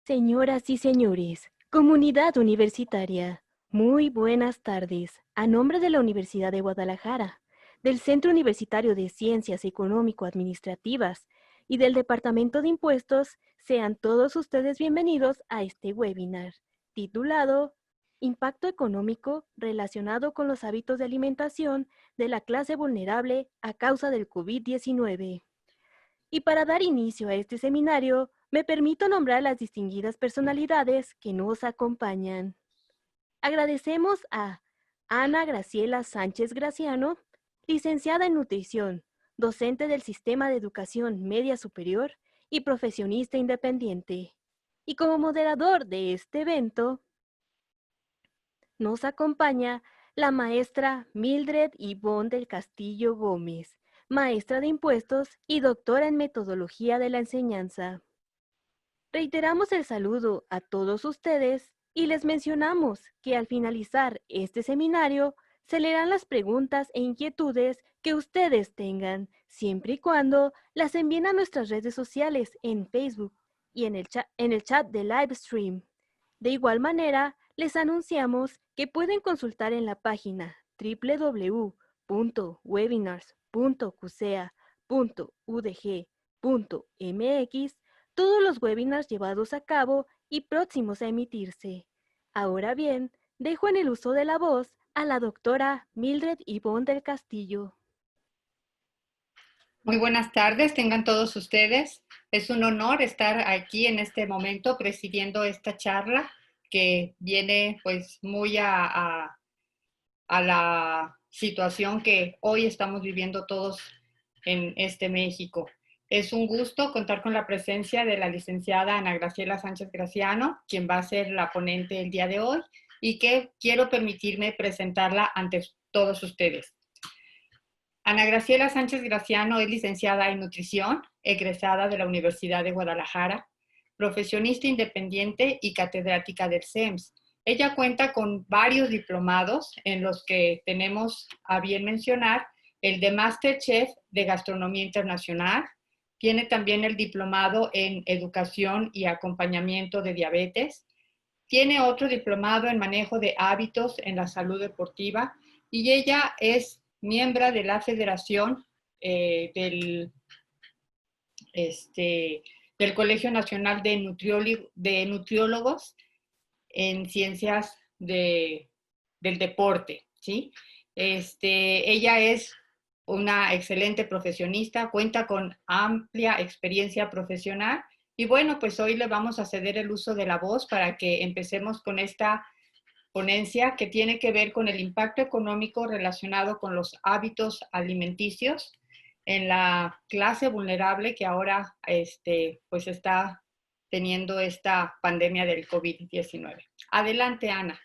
Señoras y señores, comunidad universitaria, muy buenas tardes. A nombre de la Universidad de Guadalajara, del Centro Universitario de Ciencias Económico-Administrativas y del Departamento de Impuestos, sean todos ustedes bienvenidos a este webinar, titulado Impacto económico relacionado con los hábitos de alimentación de la clase vulnerable a causa del COVID-19. Y para dar inicio a este seminario, me permito nombrar a las distinguidas personalidades que nos acompañan. Agradecemos a Ana Graciela Sánchez Graciano, licenciada en nutrición, docente del Sistema de Educación Media Superior y profesionista independiente. Y como moderador de este evento, nos acompaña la maestra Mildred Ivonne del Castillo Gómez, maestra de impuestos y doctora en metodología de la enseñanza. Reiteramos el saludo a todos ustedes y les mencionamos que al finalizar este seminario se leerán las preguntas e inquietudes que ustedes tengan, siempre y cuando las envíen a nuestras redes sociales en Facebook y en el chat de Livestream. De igual manera, les anunciamos que pueden consultar en la página www.webinars.cusea.udg.mx todos los webinars llevados a cabo y próximos a emitirse. Ahora bien, dejo en el uso de la voz a la doctora Mildred Ivonne del Castillo. Muy buenas tardes, tengan todos ustedes. Es un honor estar aquí en este momento presidiendo esta charla que viene pues muy a la situación que hoy estamos viviendo todos en este México. Es un gusto contar con la presencia de la licenciada Ana Graciela Sánchez Graciano, quien va a ser la ponente el día de hoy y que quiero permitirme presentarla ante todos ustedes. Ana Graciela Sánchez Graciano es licenciada en nutrición, egresada de la Universidad de Guadalajara, profesionista independiente y catedrática del CEMS. Ella cuenta con varios diplomados en los que tenemos a bien mencionar el de MasterChef de Gastronomía Internacional, tiene también el diplomado en Educación y Acompañamiento de Diabetes, tiene otro diplomado en Manejo de Hábitos en la Salud Deportiva y ella es miembro de la Federación del Colegio Nacional de Nutriólogos en Ciencias del Deporte, ¿sí? Ella es una excelente profesionista, cuenta con amplia experiencia profesional y bueno, pues hoy le vamos a ceder el uso de la voz para que empecemos con esta ponencia que tiene que ver con el impacto económico relacionado con los hábitos alimenticios en la clase vulnerable que ahora pues está teniendo esta pandemia del COVID-19. Adelante, Ana.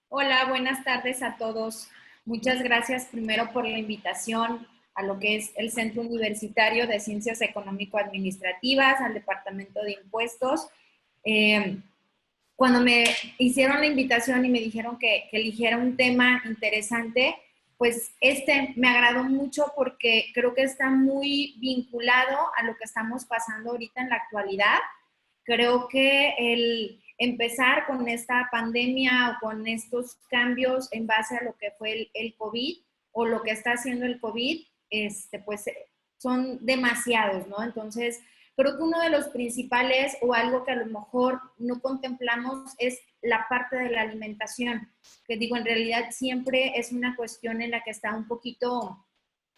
Hola, buenas tardes a todos. Muchas gracias primero por la invitación a lo que es el Centro Universitario de Ciencias Económico-Administrativas, al Departamento de Impuestos. Cuando me hicieron la invitación y me dijeron que eligiera un tema interesante, pues me agradó mucho porque creo que está muy vinculado a lo que estamos pasando ahorita en la actualidad. Creo que el empezar con esta pandemia o con estos cambios en base a lo que fue el COVID o lo que está haciendo el COVID, pues son demasiados, ¿no? Entonces, creo que uno de los principales o algo que a lo mejor no contemplamos es la parte de la alimentación, que digo, en realidad siempre es una cuestión en la que está un poquito,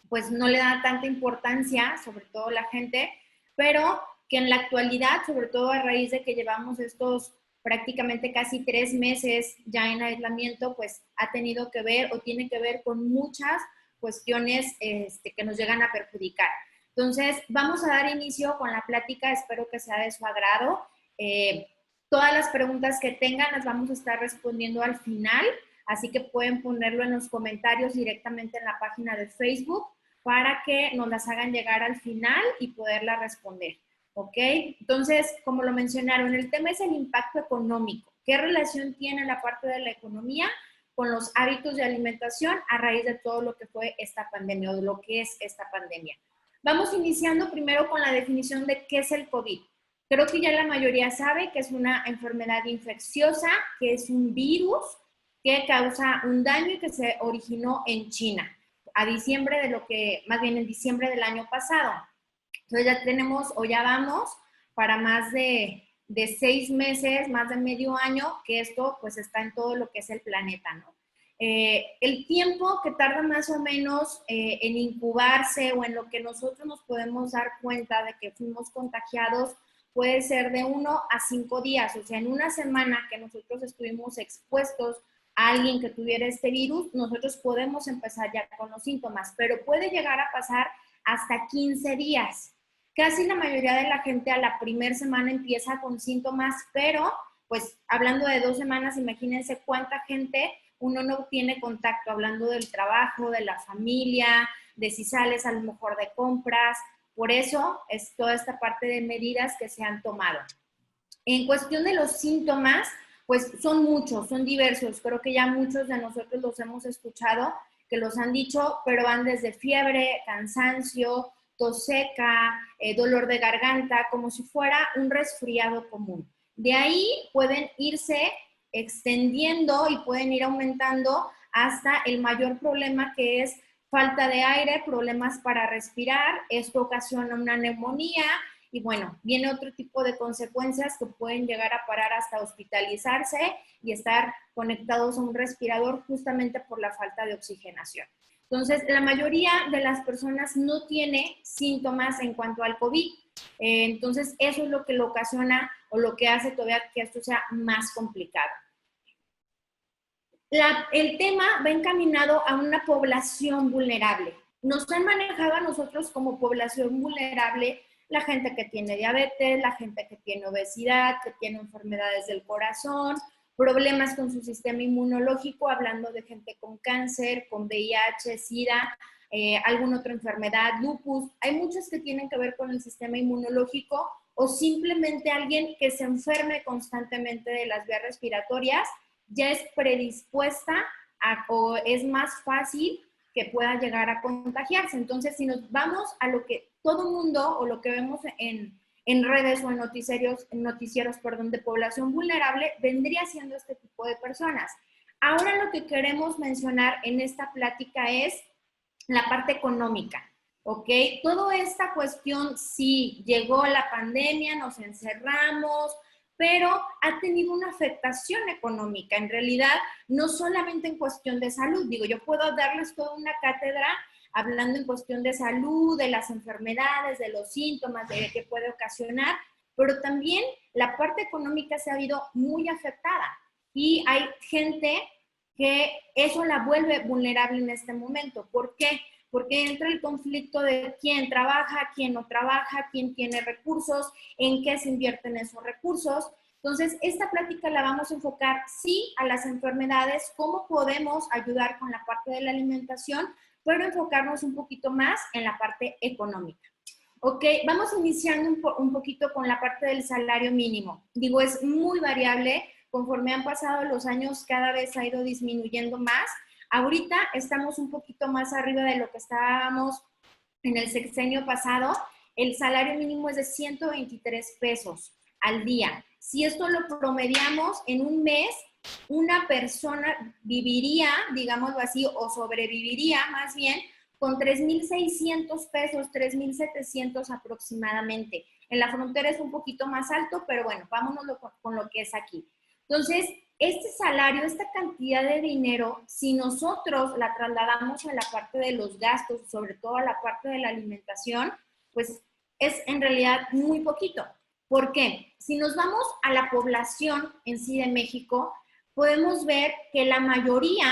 pues no le da tanta importancia, sobre todo la gente, pero que en la actualidad, sobre todo a raíz de que llevamos estos prácticamente casi 3 meses ya en aislamiento, pues ha tenido que ver o tiene que ver con muchas cuestiones que nos llegan a perjudicar. Entonces, vamos a dar inicio con la plática, espero que sea de su agrado. Todas las preguntas que tengan las vamos a estar respondiendo al final, así que pueden ponerlo en los comentarios directamente en la página de Facebook para que nos las hagan llegar al final y poderlas responder. ¿Ok? Entonces, como lo mencionaron, el tema es el impacto económico. ¿Qué relación tiene la parte de la economía con los hábitos de alimentación a raíz de todo lo que fue esta pandemia o de lo que es esta pandemia? Vamos iniciando primero con la definición de qué es el COVID. Creo que ya la mayoría sabe que es una enfermedad infecciosa, que es un virus que causa un daño y que se originó en China, más bien en diciembre del año pasado. Entonces ya tenemos o ya vamos para más de 6 meses, más de medio año, que esto pues está en todo lo que es el planeta, ¿no? El tiempo que tarda más o menos en incubarse o en lo que nosotros nos podemos dar cuenta de que fuimos contagiados puede ser de 1 a 5 días. O sea, en una semana que nosotros estuvimos expuestos a alguien que tuviera este virus, nosotros podemos empezar ya con los síntomas, pero puede llegar a pasar hasta 15 días. Casi la mayoría de la gente a la primera semana empieza con síntomas, pero pues hablando de 2 semanas, imagínense cuánta gente uno no tiene contacto, hablando del trabajo, de la familia, de si sales a lo mejor de compras. Por eso es toda esta parte de medidas que se han tomado. En cuestión de los síntomas, pues son muchos, son diversos. Creo que ya muchos de nosotros los hemos escuchado, que los han dicho, pero van desde fiebre, cansancio, tos seca, dolor de garganta, como si fuera un resfriado común. De ahí pueden irse extendiendo y pueden ir aumentando hasta el mayor problema, que es falta de aire, problemas para respirar. Esto ocasiona una neumonía y bueno, viene otro tipo de consecuencias que pueden llegar a parar hasta hospitalizarse y estar conectados a un respirador justamente por la falta de oxigenación. Entonces, la mayoría de las personas no tiene síntomas en cuanto al COVID. Entonces, eso es lo que lo ocasiona o lo que hace todavía que esto sea más complicado. El tema va encaminado a una población vulnerable. Nos han manejado a nosotros como población vulnerable la gente que tiene diabetes, la gente que tiene obesidad, que tiene enfermedades del corazón, problemas con su sistema inmunológico, hablando de gente con cáncer, con VIH, SIDA, alguna otra enfermedad, lupus. Hay muchas que tienen que ver con el sistema inmunológico o simplemente alguien que se enferme constantemente de las vías respiratorias ya es predispuesta o es más fácil que pueda llegar a contagiarse. Entonces, si nos vamos a lo que todo mundo o lo que vemos en redes o en noticieros de población vulnerable, vendría siendo este tipo de personas. Ahora lo que queremos mencionar en esta plática es la parte económica, ¿ok? Toda esta cuestión, sí, llegó la pandemia, nos encerramos, pero ha tenido una afectación económica. En realidad, no solamente en cuestión de salud. Digo, yo puedo darles toda una cátedra hablando en cuestión de salud, de las enfermedades, de los síntomas, de qué puede ocasionar, pero también la parte económica se ha visto muy afectada. Y hay gente que eso la vuelve vulnerable en este momento. ¿Por qué? Porque entra el conflicto de quién trabaja, quién no trabaja, quién tiene recursos, en qué se invierten esos recursos. Entonces, esta plática la vamos a enfocar, sí, a las enfermedades, cómo podemos ayudar con la parte de la alimentación, pero enfocarnos un poquito más en la parte económica. Ok, vamos iniciando un poquito con la parte del salario mínimo. Digo, es muy variable, conforme han pasado los años, cada vez ha ido disminuyendo más. Ahorita estamos un poquito más arriba de lo que estábamos en el sexenio pasado. El salario mínimo es de 123 pesos al día. Si esto lo promediamos en un mes, una persona viviría, digámoslo así, o sobreviviría más bien, con 3,600 pesos, 3,700 aproximadamente. En la frontera es un poquito más alto, pero bueno, vámonos con lo que es aquí. Entonces, este salario, esta cantidad de dinero, si nosotros la trasladamos a la parte de los gastos, sobre todo a la parte de la alimentación, pues es en realidad muy poquito. ¿Por qué? Si nos vamos a la población en sí de México, podemos ver que la mayoría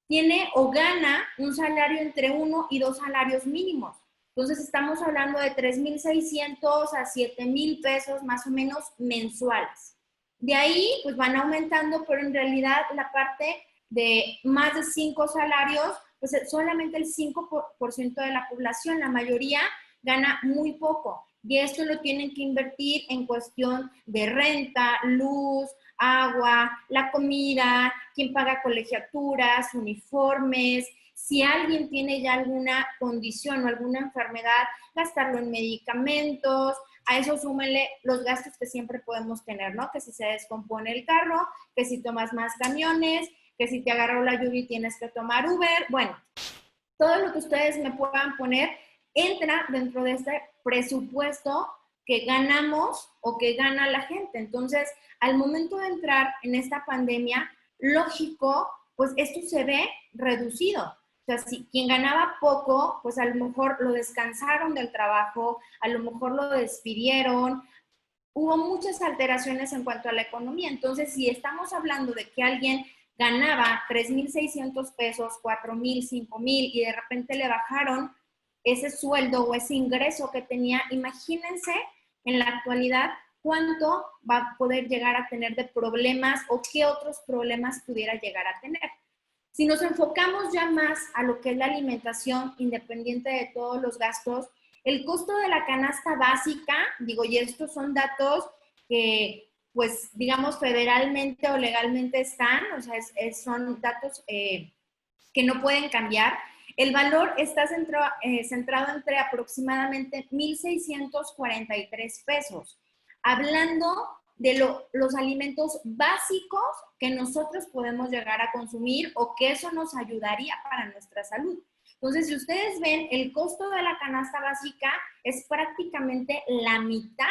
tiene o gana un salario entre 1 y 2 salarios mínimos. Entonces estamos hablando de 3,600 a 7,000 pesos más o menos mensuales. De ahí, pues van aumentando, pero en realidad la parte de más de 5 salarios, pues solamente el 5% de la población, la mayoría gana muy poco. Y esto lo tienen que invertir en cuestión de renta, luz, agua, la comida, quién paga colegiaturas, uniformes, Si alguien tiene ya alguna condición o alguna enfermedad, gastarlo en medicamentos. A eso súmenle los gastos que siempre podemos tener, ¿no? Que si se descompone el carro, que si tomas más camiones, que si te agarró la lluvia y tienes que tomar Uber. Bueno, todo lo que ustedes me puedan poner entra dentro de este presupuesto que ganamos o que gana la gente. Entonces, al momento de entrar en esta pandemia, lógico, pues esto se ve reducido. O sea, si quien ganaba poco, pues a lo mejor lo descansaron del trabajo, a lo mejor lo despidieron. Hubo muchas alteraciones en cuanto a la economía. Entonces, si estamos hablando de que alguien ganaba 3,600 pesos, 4,000, 5,000 y de repente le bajaron ese sueldo o ese ingreso que tenía, imagínense en la actualidad cuánto va a poder llegar a tener de problemas o qué otros problemas pudiera llegar a tener. Si nos enfocamos ya más a lo que es la alimentación, independiente de todos los gastos, el costo de la canasta básica, digo, y estos son datos que, pues, digamos, federalmente o legalmente están, o sea, son datos que no pueden cambiar. El valor está centrado entre aproximadamente 1,643 pesos. Hablando de los alimentos básicos que nosotros podemos llegar a consumir o que eso nos ayudaría para nuestra salud. Entonces, si ustedes ven, el costo de la canasta básica es prácticamente la mitad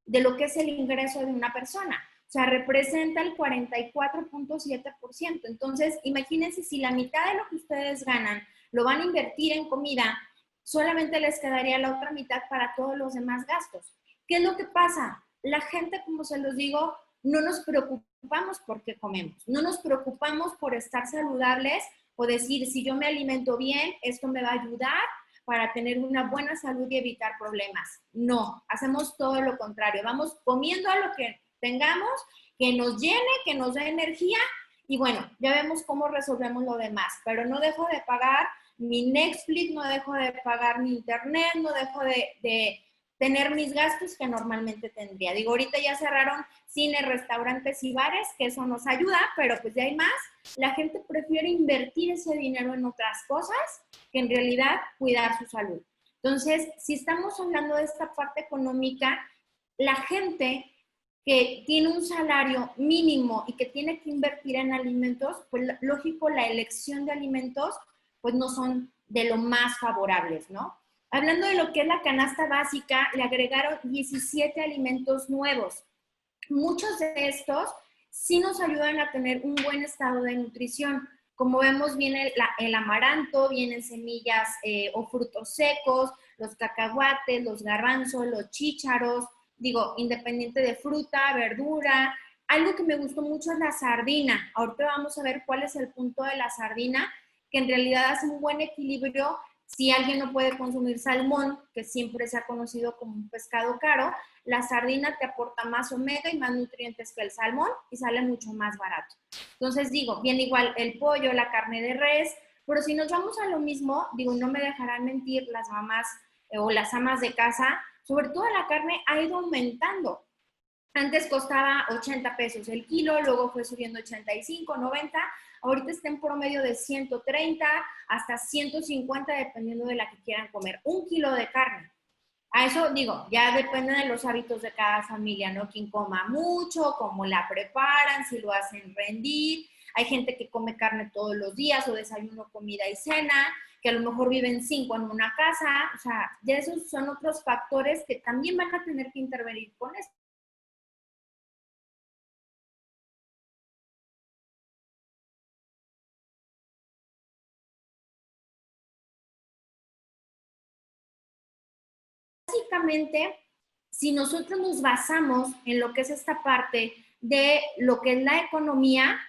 de lo que es el ingreso de una persona. O sea, representa el 44.7%. Entonces, imagínense si la mitad de lo que ustedes ganan lo van a invertir en comida, solamente les quedaría la otra mitad para todos los demás gastos. ¿Qué es lo que pasa? La gente, como se los digo, no nos preocupamos por qué comemos, no nos preocupamos por estar saludables o decir, si yo me alimento bien, esto me va a ayudar para tener una buena salud y evitar problemas. No, hacemos todo lo contrario, vamos comiendo a lo que tengamos, que nos llene, que nos dé energía y bueno, ya vemos cómo resolvemos lo demás, pero no dejo de pagar mi Netflix, no dejo de pagar mi internet, no dejo de tener mis gastos que normalmente tendría. Digo, ahorita ya cerraron cines, restaurantes y bares, que eso nos ayuda, pero pues ya hay más. La gente prefiere invertir ese dinero en otras cosas que en realidad cuidar su salud. Entonces, si estamos hablando de esta parte económica, la gente que tiene un salario mínimo y que tiene que invertir en alimentos, pues lógico, la elección de alimentos, pues no son de lo más favorables, ¿no? Hablando de lo que es la canasta básica, le agregaron 17 alimentos nuevos. Muchos de estos sí nos ayudan a tener un buen estado de nutrición. Como vemos, viene el amaranto, vienen semillas o frutos secos, los cacahuates, los garbanzos, los chícharos, digo, independiente de fruta, verdura. Algo que me gustó mucho es la sardina. Ahorita vamos a ver cuál es el punto de la sardina, que en realidad hace un buen equilibrio. Si alguien no puede consumir salmón, que siempre se ha conocido como un pescado caro, la sardina te aporta más omega y más nutrientes que el salmón y sale mucho más barato. Entonces digo, bien igual el pollo, la carne de res, pero si nos vamos a lo mismo, digo, no me dejarán mentir las mamás o las amas de casa, sobre todo la carne ha ido aumentando. Antes costaba 80 pesos el kilo, luego fue subiendo 85, 90, ahorita está en promedio de 130 hasta 150 dependiendo de la que quieran comer. Un kilo de carne. A eso digo, ya depende de los hábitos de cada familia, ¿no? Quien coma mucho, cómo la preparan, si lo hacen rendir. Hay gente que come carne todos los días o desayuno, comida y cena, que a lo mejor viven 5 en una casa. O sea, ya esos son otros factores que también van a tener que intervenir con esto. Básicamente, si nosotros nos basamos en lo que es esta parte de lo que es la economía,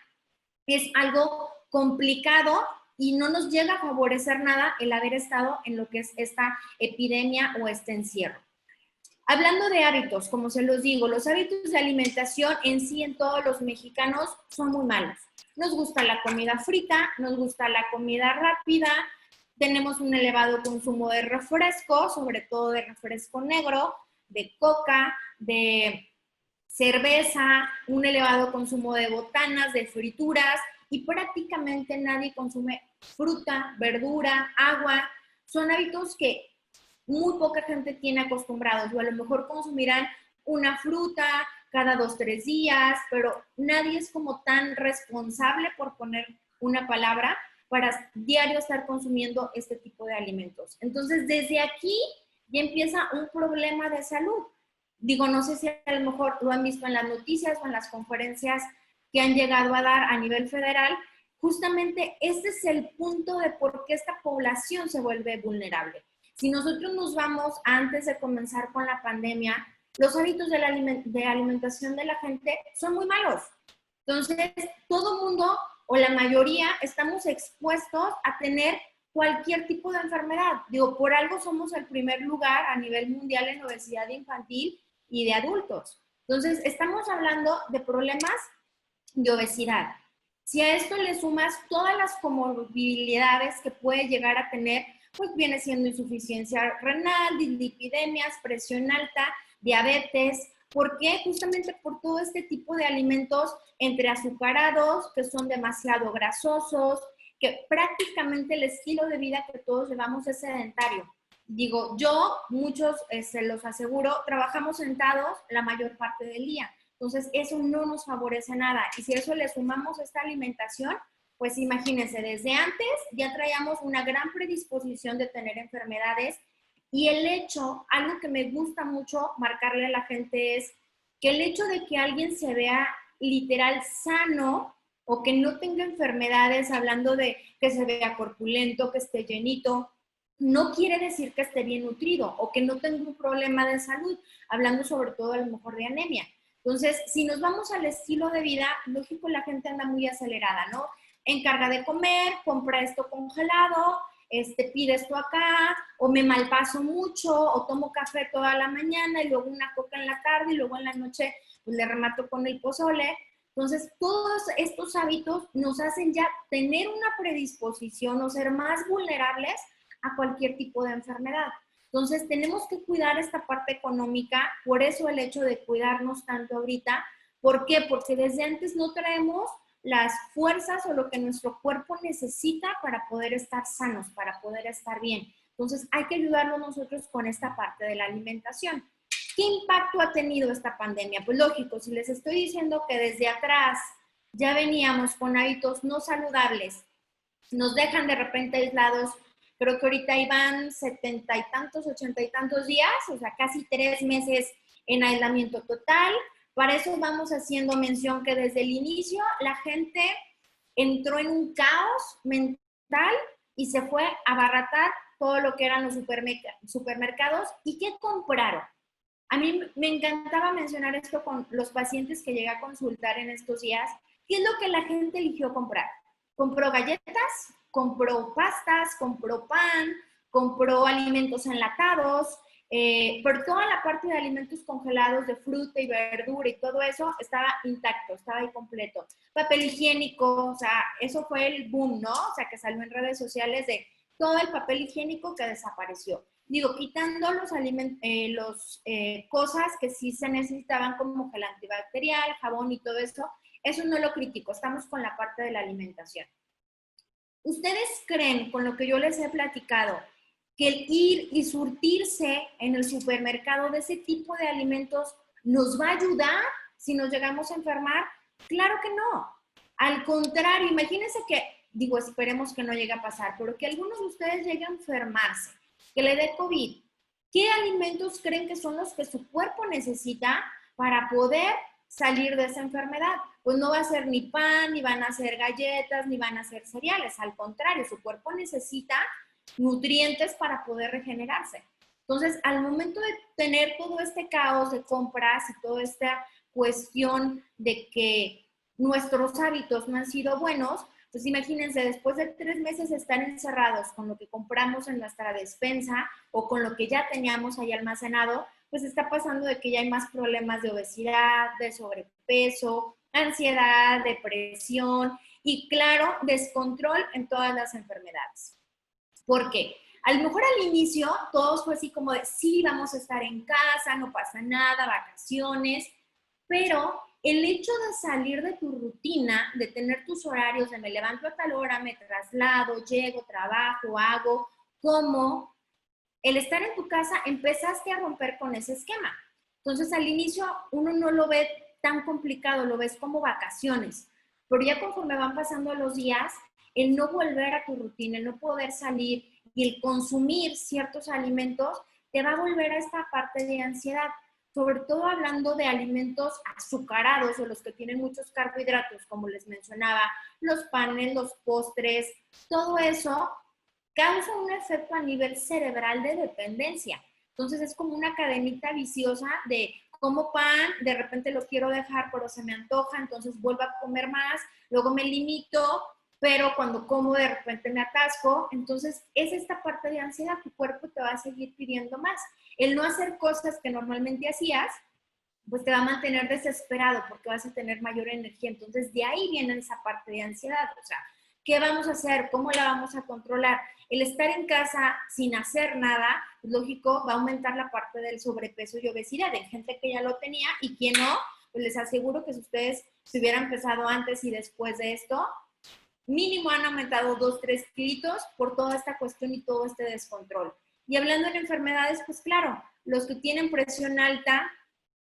es algo complicado y no nos llega a favorecer nada el haber estado en lo que es esta epidemia o este encierro. Hablando de hábitos, como se los digo, los hábitos de alimentación en sí en todos los mexicanos son muy malos. Nos gusta la comida frita, nos gusta la comida rápida, tenemos un elevado consumo de refresco, sobre todo de refresco negro, de coca, de cerveza, un elevado consumo de botanas, de frituras. y prácticamente nadie consume fruta, verdura, agua. Son hábitos que muy poca gente tiene acostumbrados, o a lo mejor consumirán una fruta cada 2, 3 días, pero nadie es como tan responsable, por poner una palabra, para diario estar consumiendo este tipo de alimentos. Entonces, desde aquí ya empieza un problema de salud. Digo, no sé si a lo mejor lo han visto en las noticias o en las conferencias que han llegado a dar a nivel federal. Justamente este es el punto de por qué esta población se vuelve vulnerable. Si nosotros nos vamos antes de comenzar con la pandemia, los hábitos de alimentación de la gente son muy malos. Entonces, todo mundo o la mayoría estamos expuestos a tener cualquier tipo de enfermedad. Digo, por algo somos el primer lugar a nivel mundial en obesidad infantil y de adultos. Entonces, estamos hablando de problemas de obesidad. Si a esto le sumas todas las comorbilidades que puede llegar a tener, pues viene siendo insuficiencia renal, dislipidemias, presión alta, diabetes. ¿Por qué? Justamente por todo este tipo de alimentos entre azucarados, que son demasiado grasosos, que prácticamente el estilo de vida que todos llevamos es sedentario. Digo, muchos, se los aseguro, trabajamos sentados la mayor parte del día. Entonces, eso no nos favorece nada. Y si a eso le sumamos esta alimentación, pues imagínense, desde antes ya traíamos una gran predisposición de tener enfermedades. Y el hecho, algo que me gusta mucho marcarle a la gente es que el hecho de que alguien se vea literal sano o que no tenga enfermedades, hablando de que se vea corpulento, que esté llenito, no quiere decir que esté bien nutrido o que no tenga un problema de salud, hablando sobre todo a lo mejor de anemia. Entonces, si nos vamos al estilo de vida, lógico, la gente anda muy acelerada, ¿no? Encarga de comer, compra esto congelado, pide esto acá, o me malpaso mucho, o tomo café toda la mañana y luego una coca en la tarde y luego en la noche pues, le remato con el pozole. Entonces, todos estos hábitos nos hacen ya tener una predisposición o ser más vulnerables a cualquier tipo de enfermedad. Entonces, tenemos que cuidar esta parte económica, por eso el hecho de cuidarnos tanto ahorita. ¿Por qué? Porque desde antes no traemos las fuerzas o lo que nuestro cuerpo necesita para poder estar sanos, para poder estar bien. Entonces, hay que ayudarnos nosotros con esta parte de la alimentación. ¿Qué impacto ha tenido esta pandemia? Pues lógico, si les estoy diciendo que desde atrás ya veníamos con hábitos no saludables, nos dejan de repente aislados, creo que ahorita iban 70 y tantos, 80 y tantos días, o sea, casi 3 meses en aislamiento total. Para eso vamos haciendo mención que desde el inicio la gente entró en un caos mental y se fue a abarrotar todo lo que eran los supermercados. ¿Y qué compraron? A mí me encantaba mencionar esto con los pacientes que llegué a consultar en estos días. ¿Qué es lo que la gente eligió comprar? Compró galletas, compró pastas, compró pan, compró alimentos enlatados, pero toda la parte de alimentos congelados, de fruta y verdura y todo eso estaba intacto, estaba ahí completo. Papel higiénico, o sea, eso fue el boom, ¿no? O sea, que salió en redes sociales de todo el papel higiénico que desapareció. Digo, quitando cosas que sí se necesitaban como gel antibacterial, jabón y todo eso, eso no lo critico, estamos con la parte de la alimentación. ¿Ustedes creen, con lo que yo les he platicado, que el ir y surtirse en el supermercado de ese tipo de alimentos nos va a ayudar si nos llegamos a enfermar? Claro que no. Al contrario, imagínense que, digo, esperemos que no llegue a pasar, pero que algunos de ustedes lleguen a enfermarse, que le dé COVID. ¿Qué alimentos creen que son los que su cuerpo necesita para poder salir de esa enfermedad? Pues no va a ser ni pan, ni van a ser galletas, ni van a ser cereales. Al contrario, su cuerpo necesita nutrientes para poder regenerarse. Entonces, al momento de tener todo este caos de compras y toda esta cuestión de que nuestros hábitos no han sido buenos, pues imagínense, después de 3 meses estar encerrados con lo que compramos en nuestra despensa o con lo que ya teníamos ahí almacenado, pues está pasando de que ya hay más problemas de obesidad, de sobrepeso, ansiedad, depresión y, claro, descontrol en todas las enfermedades. ¿Por qué? A lo mejor al inicio todos fue así como de, sí, vamos a estar en casa, no pasa nada, vacaciones, pero el hecho de salir de tu rutina, de tener tus horarios, de me levanto a tal hora, me traslado, llego, trabajo, hago, como, el estar en tu casa empezaste a romper con ese esquema. Entonces al inicio uno no lo ve tan complicado, lo ves como vacaciones, pero ya conforme van pasando los días, el no volver a tu rutina, el no poder salir y el consumir ciertos alimentos, te va a volver a esta parte de ansiedad, sobre todo hablando de alimentos azucarados o los que tienen muchos carbohidratos, como les mencionaba, los panes, los postres, todo eso causa un efecto a nivel cerebral de dependencia. Entonces es como una cadenita viciosa de como pan, de repente lo quiero dejar, pero se me antoja, entonces vuelvo a comer más, luego me limito, pero cuando como de repente me atasco. Entonces es esta parte de ansiedad, tu cuerpo te va a seguir pidiendo más. El no hacer cosas que normalmente hacías, pues te va a mantener desesperado porque vas a tener mayor energía. Entonces de ahí viene esa parte de ansiedad. O sea, ¿qué vamos a hacer? ¿Cómo la vamos a controlar? El estar en casa sin hacer nada, lógico, va a aumentar la parte del sobrepeso y obesidad en gente que ya lo tenía, y quien no, pues les aseguro que si ustedes se hubieran empezado antes y después de esto, mínimo han aumentado 2, 3 kilitos por toda esta cuestión y todo este descontrol. Y hablando de enfermedades, pues claro, los que tienen presión alta,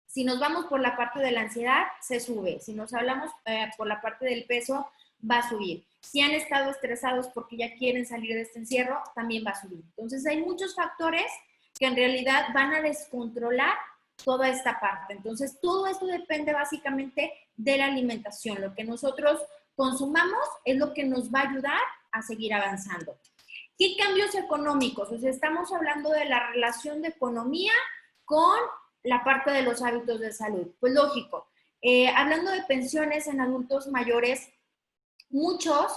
si nos vamos por la parte de la ansiedad, se sube. Si nos hablamos por la parte del peso, va a subir. Si han estado estresados porque ya quieren salir de este encierro, también va a subir. Entonces hay muchos factores que en realidad van a descontrolar toda esta parte. Entonces todo esto depende básicamente de la alimentación. Lo que nosotros consumamos es lo que nos va a ayudar a seguir avanzando. ¿Qué cambios económicos? O sea, estamos hablando de la relación de economía con la parte de los hábitos de salud. Pues lógico, hablando de pensiones en adultos mayores, muchos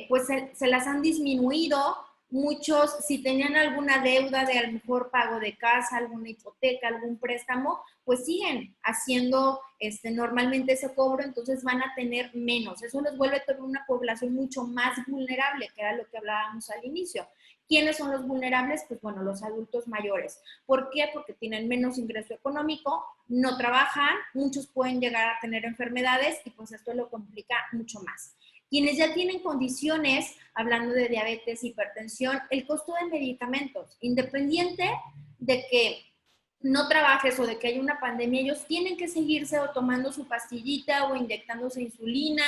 pues se las han disminuido. Muchos, si tenían alguna deuda de a lo mejor pago de casa, alguna hipoteca, algún préstamo, pues siguen haciendo normalmente ese cobro, entonces van a tener menos. Eso les vuelve a tener una población mucho más vulnerable, que era lo que hablábamos al inicio. ¿Quiénes son los vulnerables? Pues bueno, los adultos mayores. ¿Por qué? Porque tienen menos ingreso económico, no trabajan, muchos pueden llegar a tener enfermedades y pues esto lo complica mucho más. Quienes ya tienen condiciones, hablando de diabetes, hipertensión, el costo de medicamentos, independiente de que no trabajes o de que haya una pandemia, ellos tienen que seguirse o tomando su pastillita o inyectándose insulina.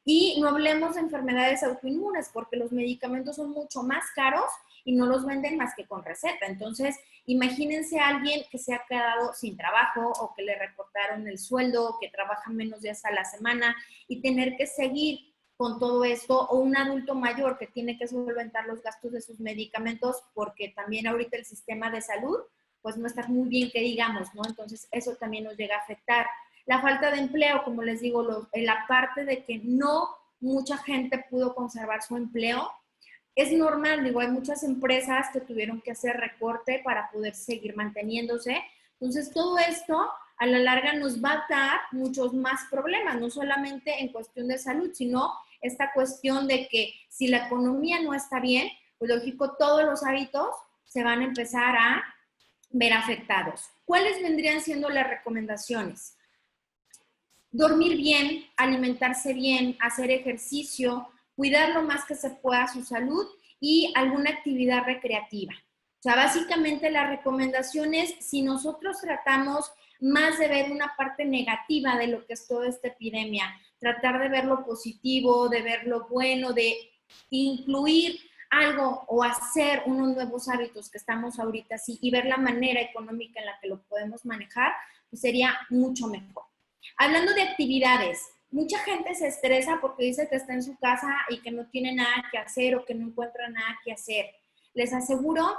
Y no hablemos de enfermedades autoinmunes, porque los medicamentos son mucho más caros y no los venden más que con receta. Entonces, imagínense a alguien que se ha quedado sin trabajo o que le recortaron el sueldo o que trabaja menos días a la semana y tener que seguir con todo esto, o un adulto mayor que tiene que solventar los gastos de sus medicamentos porque también ahorita el sistema de salud pues no está muy bien que digamos, ¿no? Entonces eso también nos llega a afectar. La falta de empleo, como les digo, la parte de que no mucha gente pudo conservar su empleo, es normal, digo, hay muchas empresas que tuvieron que hacer recorte para poder seguir manteniéndose. Entonces todo esto a la larga nos va a dar muchos más problemas, no solamente en cuestión de salud, sino esta cuestión de que si la economía no está bien, pues lógico, todos los hábitos se van a empezar a ver afectados. ¿Cuáles vendrían siendo las recomendaciones? Dormir bien, alimentarse bien, hacer ejercicio, cuidar lo más que se pueda su salud y alguna actividad recreativa. O sea, básicamente la recomendación es, si nosotros tratamos más de ver una parte negativa de lo que es toda esta epidemia, tratar de ver lo positivo, de ver lo bueno, de incluir algo o hacer unos nuevos hábitos que estamos ahorita así y ver la manera económica en la que lo podemos manejar, pues sería mucho mejor. Hablando de actividades, mucha gente se estresa porque dice que está en su casa y que no tiene nada que hacer o que no encuentra nada que hacer. Les aseguro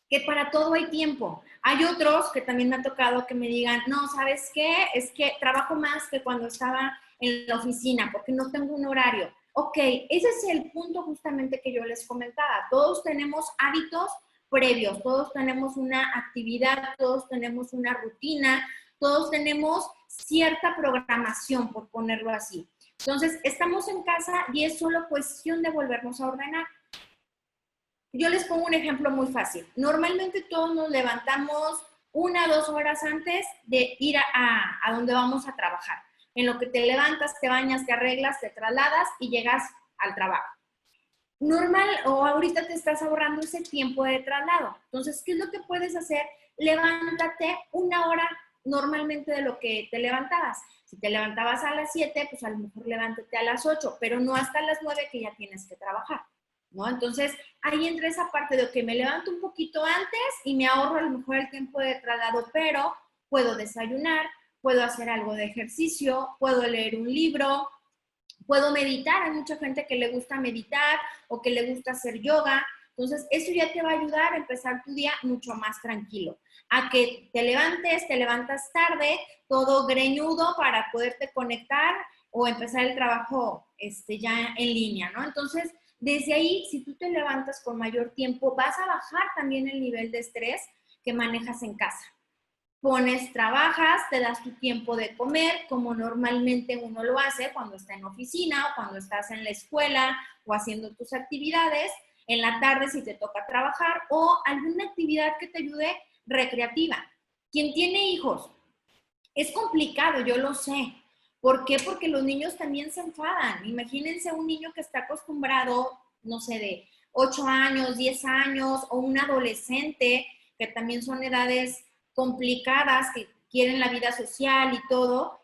que para todo hay tiempo. Hay otros que también me ha tocado que me digan, no, ¿sabes qué? Es que trabajo más que cuando estaba en la oficina porque no tengo un horario. Ok, ese es el punto justamente que yo les comentaba. Todos tenemos hábitos previos, todos tenemos una actividad, todos tenemos una rutina, todos tenemos cierta programación, por ponerlo así. Entonces, estamos en casa y es solo cuestión de volvernos a ordenar. Yo les pongo un ejemplo muy fácil. Normalmente todos nos levantamos 1 o 2 horas antes de ir a donde vamos a trabajar. En lo que te levantas, te bañas, te arreglas, te trasladas y llegas al trabajo. Normal, o ahorita te estás ahorrando ese tiempo de traslado. Entonces, ¿qué es lo que puedes hacer? Levántate 1 hora normalmente de lo que te levantabas. Si te levantabas a las 7, pues a lo mejor levántate a las 8, pero no hasta las 9 que ya tienes que trabajar, ¿no? Entonces, ahí entra esa parte de que me levanto un poquito antes y me ahorro a lo mejor el tiempo de traslado, pero puedo desayunar, puedo hacer algo de ejercicio, puedo leer un libro, puedo meditar. Hay mucha gente que le gusta meditar o que le gusta hacer yoga. Entonces, eso ya te va a ayudar a empezar tu día mucho más tranquilo. A que te levantas tarde, todo greñudo para poderte conectar o empezar el trabajo ya en línea, ¿no? Entonces, desde ahí, si tú te levantas con mayor tiempo, vas a bajar también el nivel de estrés que manejas en casa. Trabajas, te das tu tiempo de comer, como normalmente uno lo hace cuando está en oficina o cuando estás en la escuela o haciendo tus actividades. En la tarde si te toca trabajar o alguna actividad que te ayude recreativa. Quien tiene hijos, es complicado, yo lo sé. ¿Por qué? Porque los niños también se enfadan. Imagínense un niño que está acostumbrado, no sé, de 8 años, 10 años, o un adolescente, que también son edades complicadas, que quieren la vida social y todo.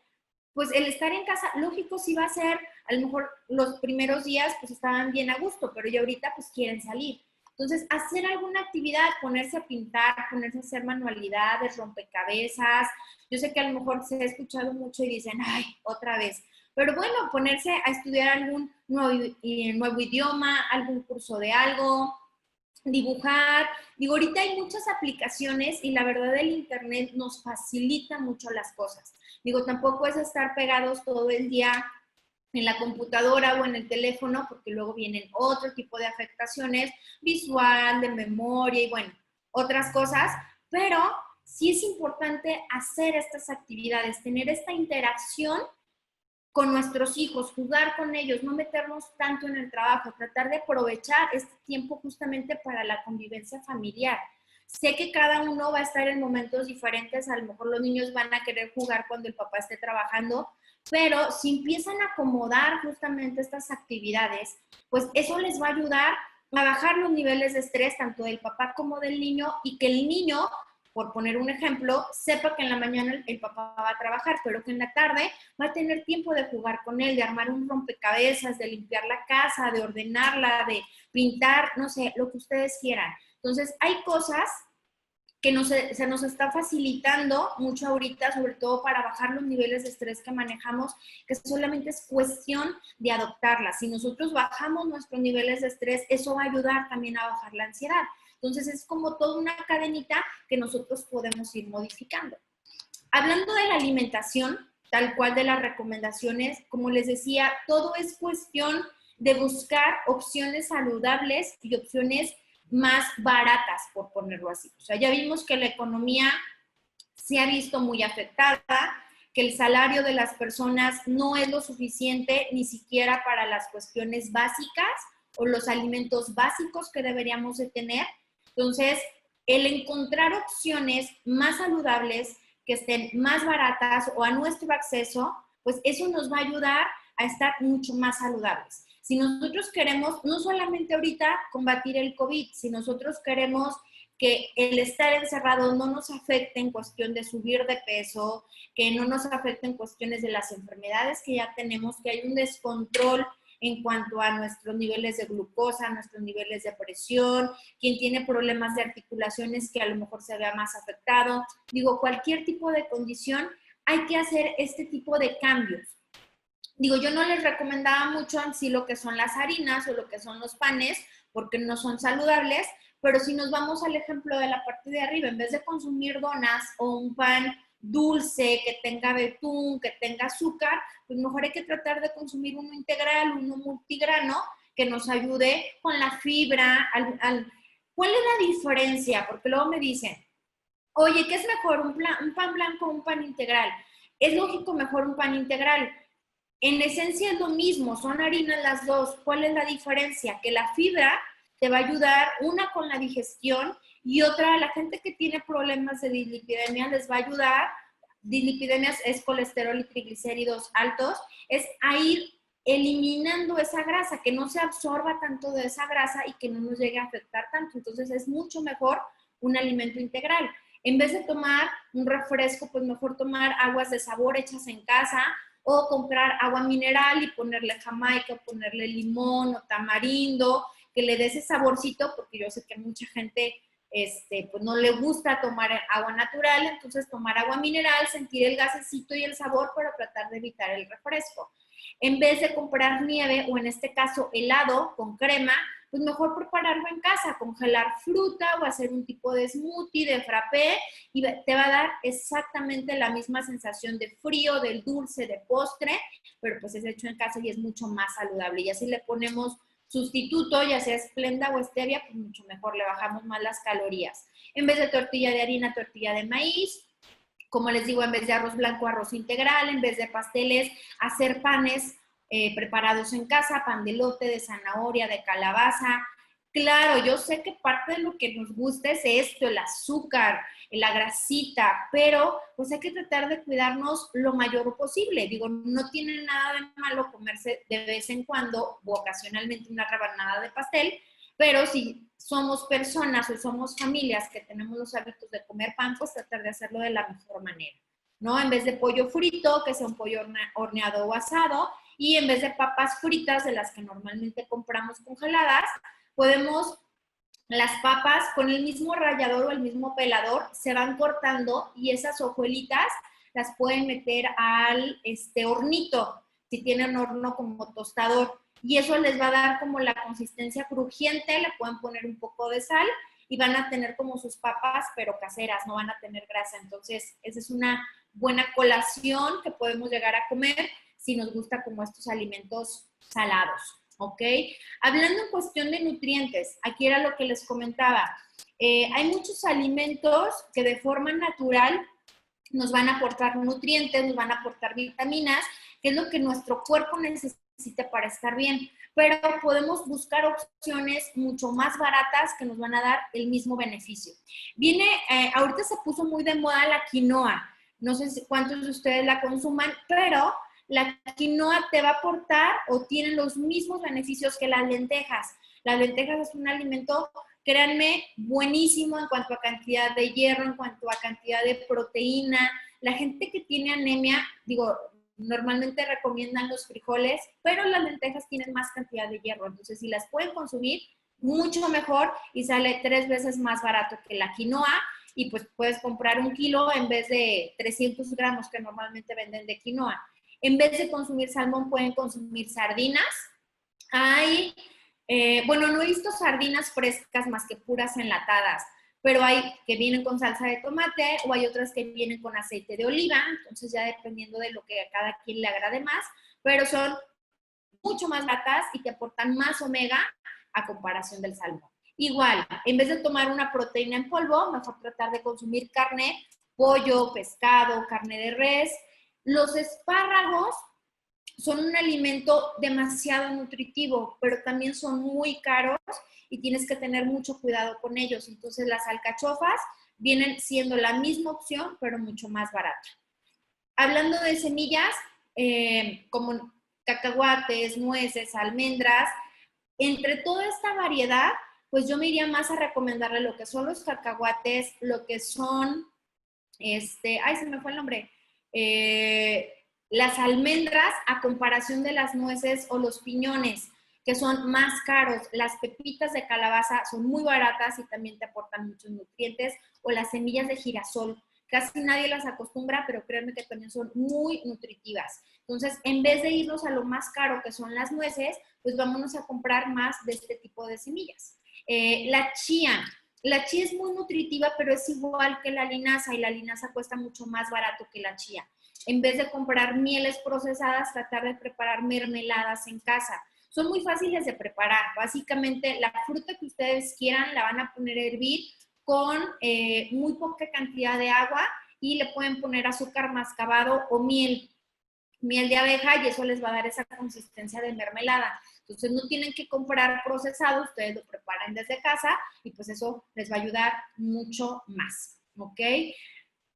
Pues el estar en casa, lógico, sí va a ser, a lo mejor los primeros días pues estaban bien a gusto, pero ya ahorita pues quieren salir. Entonces, hacer alguna actividad, ponerse a pintar, ponerse a hacer manualidades, rompecabezas. Yo sé que a lo mejor se ha escuchado mucho y dicen, ay, otra vez. Pero bueno, ponerse a estudiar algún nuevo idioma, algún curso de algo, dibujar. Digo, ahorita hay muchas aplicaciones y la verdad el internet nos facilita mucho las cosas. Digo, tampoco es estar pegados todo el día en la computadora o en el teléfono, porque luego vienen otro tipo de afectaciones visual, de memoria y bueno, otras cosas, pero sí es importante hacer estas actividades, tener esta interacción con nuestros hijos, jugar con ellos, no meternos tanto en el trabajo, tratar de aprovechar este tiempo justamente para la convivencia familiar. Sé que cada uno va a estar en momentos diferentes, a lo mejor los niños van a querer jugar cuando el papá esté trabajando, pero si empiezan a acomodar justamente estas actividades, pues eso les va a ayudar a bajar los niveles de estrés tanto del papá como del niño y que el niño, por poner un ejemplo, sepa que en la mañana el papá va a trabajar, pero que en la tarde va a tener tiempo de jugar con él, de armar un rompecabezas, de limpiar la casa, de ordenarla, de pintar, no sé, lo que ustedes quieran. Entonces, hay cosas que se nos está facilitando mucho ahorita, sobre todo para bajar los niveles de estrés que manejamos, que solamente es cuestión de adoptarlas. Si nosotros bajamos nuestros niveles de estrés, eso va a ayudar también a bajar la ansiedad. Entonces, es como toda una cadenita que nosotros podemos ir modificando. Hablando de la alimentación, tal cual de las recomendaciones, como les decía, todo es cuestión de buscar opciones saludables y opciones más baratas, por ponerlo así. O sea, ya vimos que la economía se ha visto muy afectada, que el salario de las personas no es lo suficiente ni siquiera para las cuestiones básicas o los alimentos básicos que deberíamos de tener. Entonces, el encontrar opciones más saludables, que estén más baratas o a nuestro acceso, pues eso nos va a ayudar a estar mucho más saludables. Si nosotros queremos, no solamente ahorita combatir el COVID, si nosotros queremos que el estar encerrado no nos afecte en cuestión de subir de peso, que no nos afecte en cuestiones de las enfermedades que ya tenemos, que hay un descontrol en cuanto a nuestros niveles de glucosa, nuestros niveles de presión, quien tiene problemas de articulaciones que a lo mejor se vea más afectado. Digo, cualquier tipo de condición, hay que hacer este tipo de cambios. Digo, yo no les recomendaba mucho en sí lo que son las harinas o lo que son los panes, porque no son saludables, pero si nos vamos al ejemplo de la parte de arriba, en vez de consumir donas o un pan dulce que tenga betún, que tenga azúcar, pues mejor hay que tratar de consumir uno integral, uno multigrano, que nos ayude con la fibra. ¿Cuál es la diferencia? Porque luego me dicen, oye, ¿qué es mejor, un pan blanco o un pan integral? Es lógico mejor un pan integral. En esencia es lo mismo, son harinas las dos. ¿Cuál es la diferencia? Que la fibra te va a ayudar, una, con la digestión Y otra, la gente que tiene problemas de dislipidemia les va a ayudar. Dislipidemia es colesterol y triglicéridos altos, es a ir eliminando esa grasa, que no se absorba tanto de esa grasa y que no nos llegue a afectar tanto. Entonces es mucho mejor un alimento integral. En vez de tomar un refresco, pues mejor tomar aguas de sabor hechas en casa o comprar agua mineral y ponerle jamaica, ponerle limón o tamarindo, que le dé ese saborcito, porque yo sé que mucha gente pues no le gusta tomar agua natural, entonces tomar agua mineral, sentir el gasecito y el sabor para tratar de evitar el refresco. En vez de comprar nieve o en este caso helado con crema, pues mejor prepararlo en casa, congelar fruta o hacer un tipo de smoothie, de frappé, y te va a dar exactamente la misma sensación de frío, del dulce, de postre, pero pues es hecho en casa y es mucho más saludable. Y así le ponemos sustituto, ya sea Splenda o stevia, pues mucho mejor, le bajamos más las calorías. En vez de tortilla de harina, tortilla de maíz. Como les digo, en vez de arroz blanco, arroz integral. En vez de pasteles, hacer panes preparados en casa, pan de elote, de zanahoria, de calabaza. Claro, yo sé que parte de lo que nos gusta es esto, el azúcar, la grasita, pero pues hay que tratar de cuidarnos lo mayor posible. Digo, no tiene nada de malo comerse de vez en cuando o ocasionalmente una rebanada de pastel, pero si somos personas o somos familias que tenemos los hábitos de comer pan, pues tratar de hacerlo de la mejor manera, ¿no? En vez de pollo frito, que sea un pollo horneado o asado, y en vez de papas fritas de las que normalmente compramos congeladas, podemos, las papas con el mismo rallador o el mismo pelador se van cortando y esas hojuelitas las pueden meter al hornito, si tienen horno como tostador, y eso les va a dar como la consistencia crujiente, le pueden poner un poco de sal y van a tener como sus papas, pero caseras, no van a tener grasa. Entonces, esa es una buena colación que podemos llegar a comer si nos gusta como estos alimentos salados, ¿ok? Hablando en cuestión de nutrientes, aquí era lo que les comentaba. Hay muchos alimentos que de forma natural nos van a aportar nutrientes, nos van a aportar vitaminas, que es lo que nuestro cuerpo necesita para estar bien. Pero podemos buscar opciones mucho más baratas que nos van a dar el mismo beneficio. Ahorita se puso muy de moda la quinoa. No sé cuántos de ustedes la consuman, pero la quinoa te va a aportar o tiene los mismos beneficios que las lentejas. Las lentejas es un alimento, créanme, buenísimo en cuanto a cantidad de hierro, en cuanto a cantidad de proteína. La gente que tiene anemia, digo, normalmente recomiendan los frijoles, pero las lentejas tienen más cantidad de hierro. Entonces, si las pueden consumir, mucho mejor y sale 3 veces más barato que la quinoa. Y pues puedes comprar 1 kilo en vez de 300 gramos que normalmente venden de quinoa. En vez de consumir salmón, pueden consumir sardinas. Bueno, no he visto sardinas frescas más que puras enlatadas, pero hay que vienen con salsa de tomate o hay otras que vienen con aceite de oliva, entonces ya dependiendo de lo que a cada quien le agrade más, pero son mucho más baratas y te aportan más omega a comparación del salmón. Igual, en vez de tomar una proteína en polvo, mejor tratar de consumir carne, pollo, pescado, carne de res. Los espárragos son un alimento demasiado nutritivo, pero también son muy caros y tienes que tener mucho cuidado con ellos. Entonces, las alcachofas vienen siendo la misma opción, pero mucho más barata. Hablando de semillas, como cacahuates, nueces, almendras, entre toda esta variedad, pues yo me iría más a recomendarle lo que son los cacahuates, lo que son, se me fue el nombre, las almendras a comparación de las nueces o los piñones, que son más caros. Las pepitas de calabaza son muy baratas y también te aportan muchos nutrientes, o las semillas de girasol. Casi nadie las acostumbra, pero créanme que también son muy nutritivas. Entonces, en vez de irnos a lo más caro, que son las nueces, pues vámonos a comprar más de este tipo de semillas. La chía es muy nutritiva, pero es igual que la linaza, y la linaza cuesta mucho más barato que la chía. En vez de comprar mieles procesadas, tratar de preparar mermeladas en casa. Son muy fáciles de preparar. Básicamente, la fruta que ustedes quieran la van a poner a hervir con muy poca cantidad de agua y le pueden poner azúcar mascabado o miel de abeja, y eso les va a dar esa consistencia de mermelada. Entonces no tienen que comprar procesado, ustedes lo preparan desde casa y pues eso les va a ayudar mucho más, ¿ok?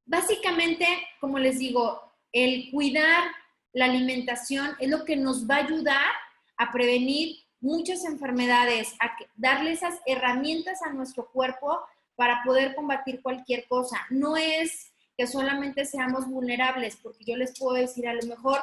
Básicamente, como les digo, el cuidar la alimentación es lo que nos va a ayudar a prevenir muchas enfermedades, a darle esas herramientas a nuestro cuerpo para poder combatir cualquier cosa. No es que solamente seamos vulnerables, porque yo les puedo decir, a lo mejor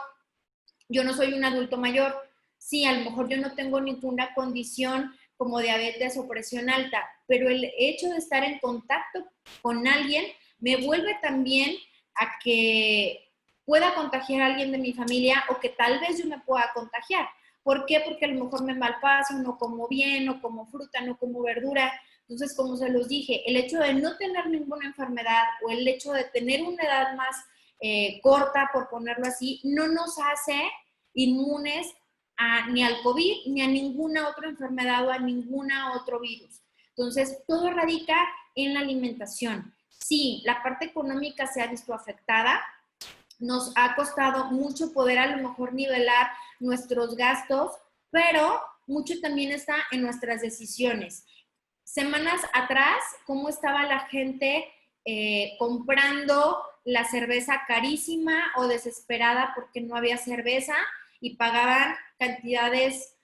yo no soy un adulto mayor, sí, a lo mejor yo no tengo ninguna condición como diabetes o presión alta, pero el hecho de estar en contacto con alguien me vuelve también a que pueda contagiar a alguien de mi familia o que tal vez yo me pueda contagiar. ¿Por qué? Porque a lo mejor me malpaso, no como bien, no como fruta, no como verdura. Entonces, como se los dije, el hecho de no tener ninguna enfermedad o el hecho de tener una edad más corta, por ponerlo así, no nos hace inmunes ni al COVID, ni a ninguna otra enfermedad o a ningún otro virus. Entonces, todo radica en la alimentación. Sí, la parte económica se ha visto afectada, nos ha costado mucho poder a lo mejor nivelar nuestros gastos, pero mucho también está en nuestras decisiones. Semanas atrás, ¿cómo estaba la gente comprando la cerveza carísima o desesperada porque no había cerveza y pagaban cantidades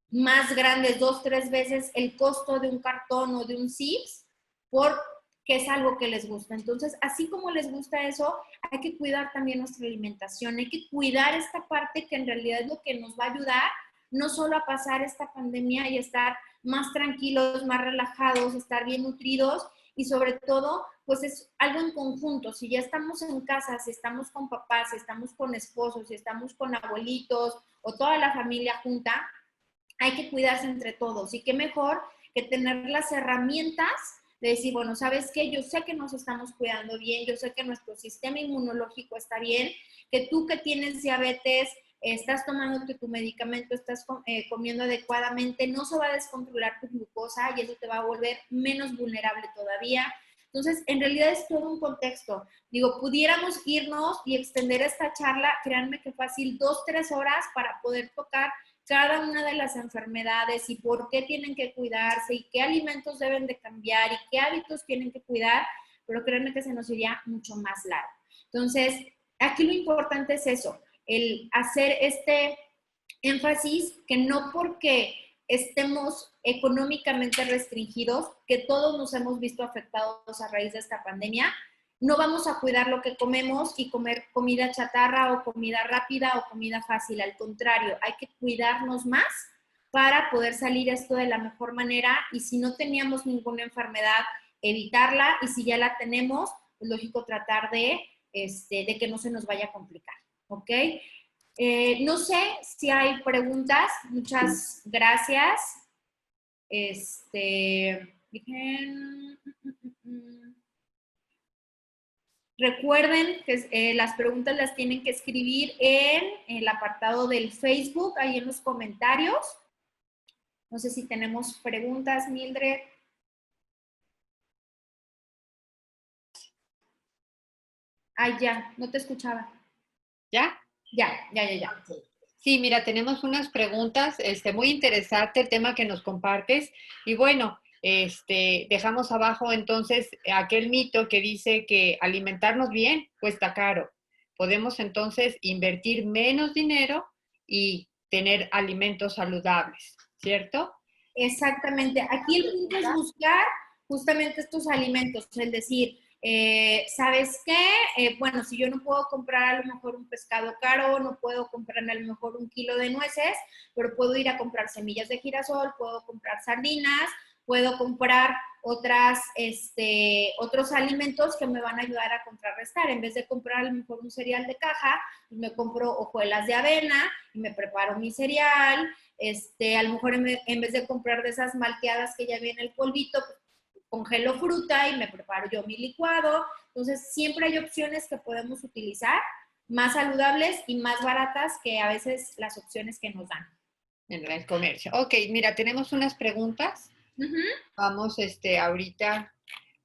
más grandes, 2, 3 veces el costo de un cartón o de un Sips porque es algo que les gusta? Entonces, así como les gusta eso, hay que cuidar también nuestra alimentación, hay que cuidar esta parte que en realidad es lo que nos va a ayudar no solo a pasar esta pandemia y estar más tranquilos, más relajados, estar bien nutridos y sobre todo, pues es algo en conjunto. Si ya estamos en casa, si estamos con papás, si estamos con esposos, si estamos con abuelitos o toda la familia junta, hay que cuidarse entre todos. Y qué mejor que tener las herramientas de decir, bueno, ¿sabes qué? Yo sé que nos estamos cuidando bien, yo sé que nuestro sistema inmunológico está bien, que tú que tienes diabetes, estás tomándote tu medicamento, estás comiendo adecuadamente, no se va a descontrolar tu glucosa y eso te va a volver menos vulnerable todavía. Entonces, en realidad es todo un contexto. Digo, pudiéramos irnos y extender esta charla, créanme que fácil, 2, 3 horas para poder tocar cada una de las enfermedades y por qué tienen que cuidarse y qué alimentos deben de cambiar y qué hábitos tienen que cuidar, pero créanme que se nos iría mucho más largo. Entonces, aquí lo importante es eso, el hacer este énfasis que no porque estemos económicamente restringidos, que todos nos hemos visto afectados a raíz de esta pandemia, no vamos a cuidar lo que comemos y comer comida chatarra o comida rápida o comida fácil. Al contrario, hay que cuidarnos más para poder salir esto de la mejor manera y si no teníamos ninguna enfermedad, evitarla y si ya la tenemos, pues lógico tratar de que no se nos vaya a complicar, ¿ok? No sé si hay preguntas. Muchas gracias. Recuerden que las preguntas las tienen que escribir en el apartado del Facebook, ahí en los comentarios. No sé si tenemos preguntas, Mildred. Ay, ya, no te escuchaba. ¿Ya? Ya. Sí, mira, tenemos unas preguntas, muy interesante el tema que nos compartes. Y bueno, dejamos abajo entonces aquel mito que dice que alimentarnos bien cuesta caro. Podemos entonces invertir menos dinero y tener alimentos saludables, ¿cierto? Exactamente. Aquí el punto es buscar justamente estos alimentos, es decir, ¿sabes qué? Bueno, si yo no puedo comprar a lo mejor un pescado caro, no puedo comprar a lo mejor 1 kilo de nueces, pero puedo ir a comprar semillas de girasol, puedo comprar sardinas, puedo comprar otros alimentos que me van a ayudar a contrarrestar. En vez de comprar a lo mejor un cereal de caja, pues me compro hojuelas de avena y me preparo mi cereal. A lo mejor en vez de comprar de esas malteadas que ya viene el polvito, pues congelo fruta y me preparo yo mi licuado. Entonces, siempre hay opciones que podemos utilizar más saludables y más baratas que a veces las opciones que nos dan. En el comercio. Ok, mira, tenemos unas preguntas. Vamos ahorita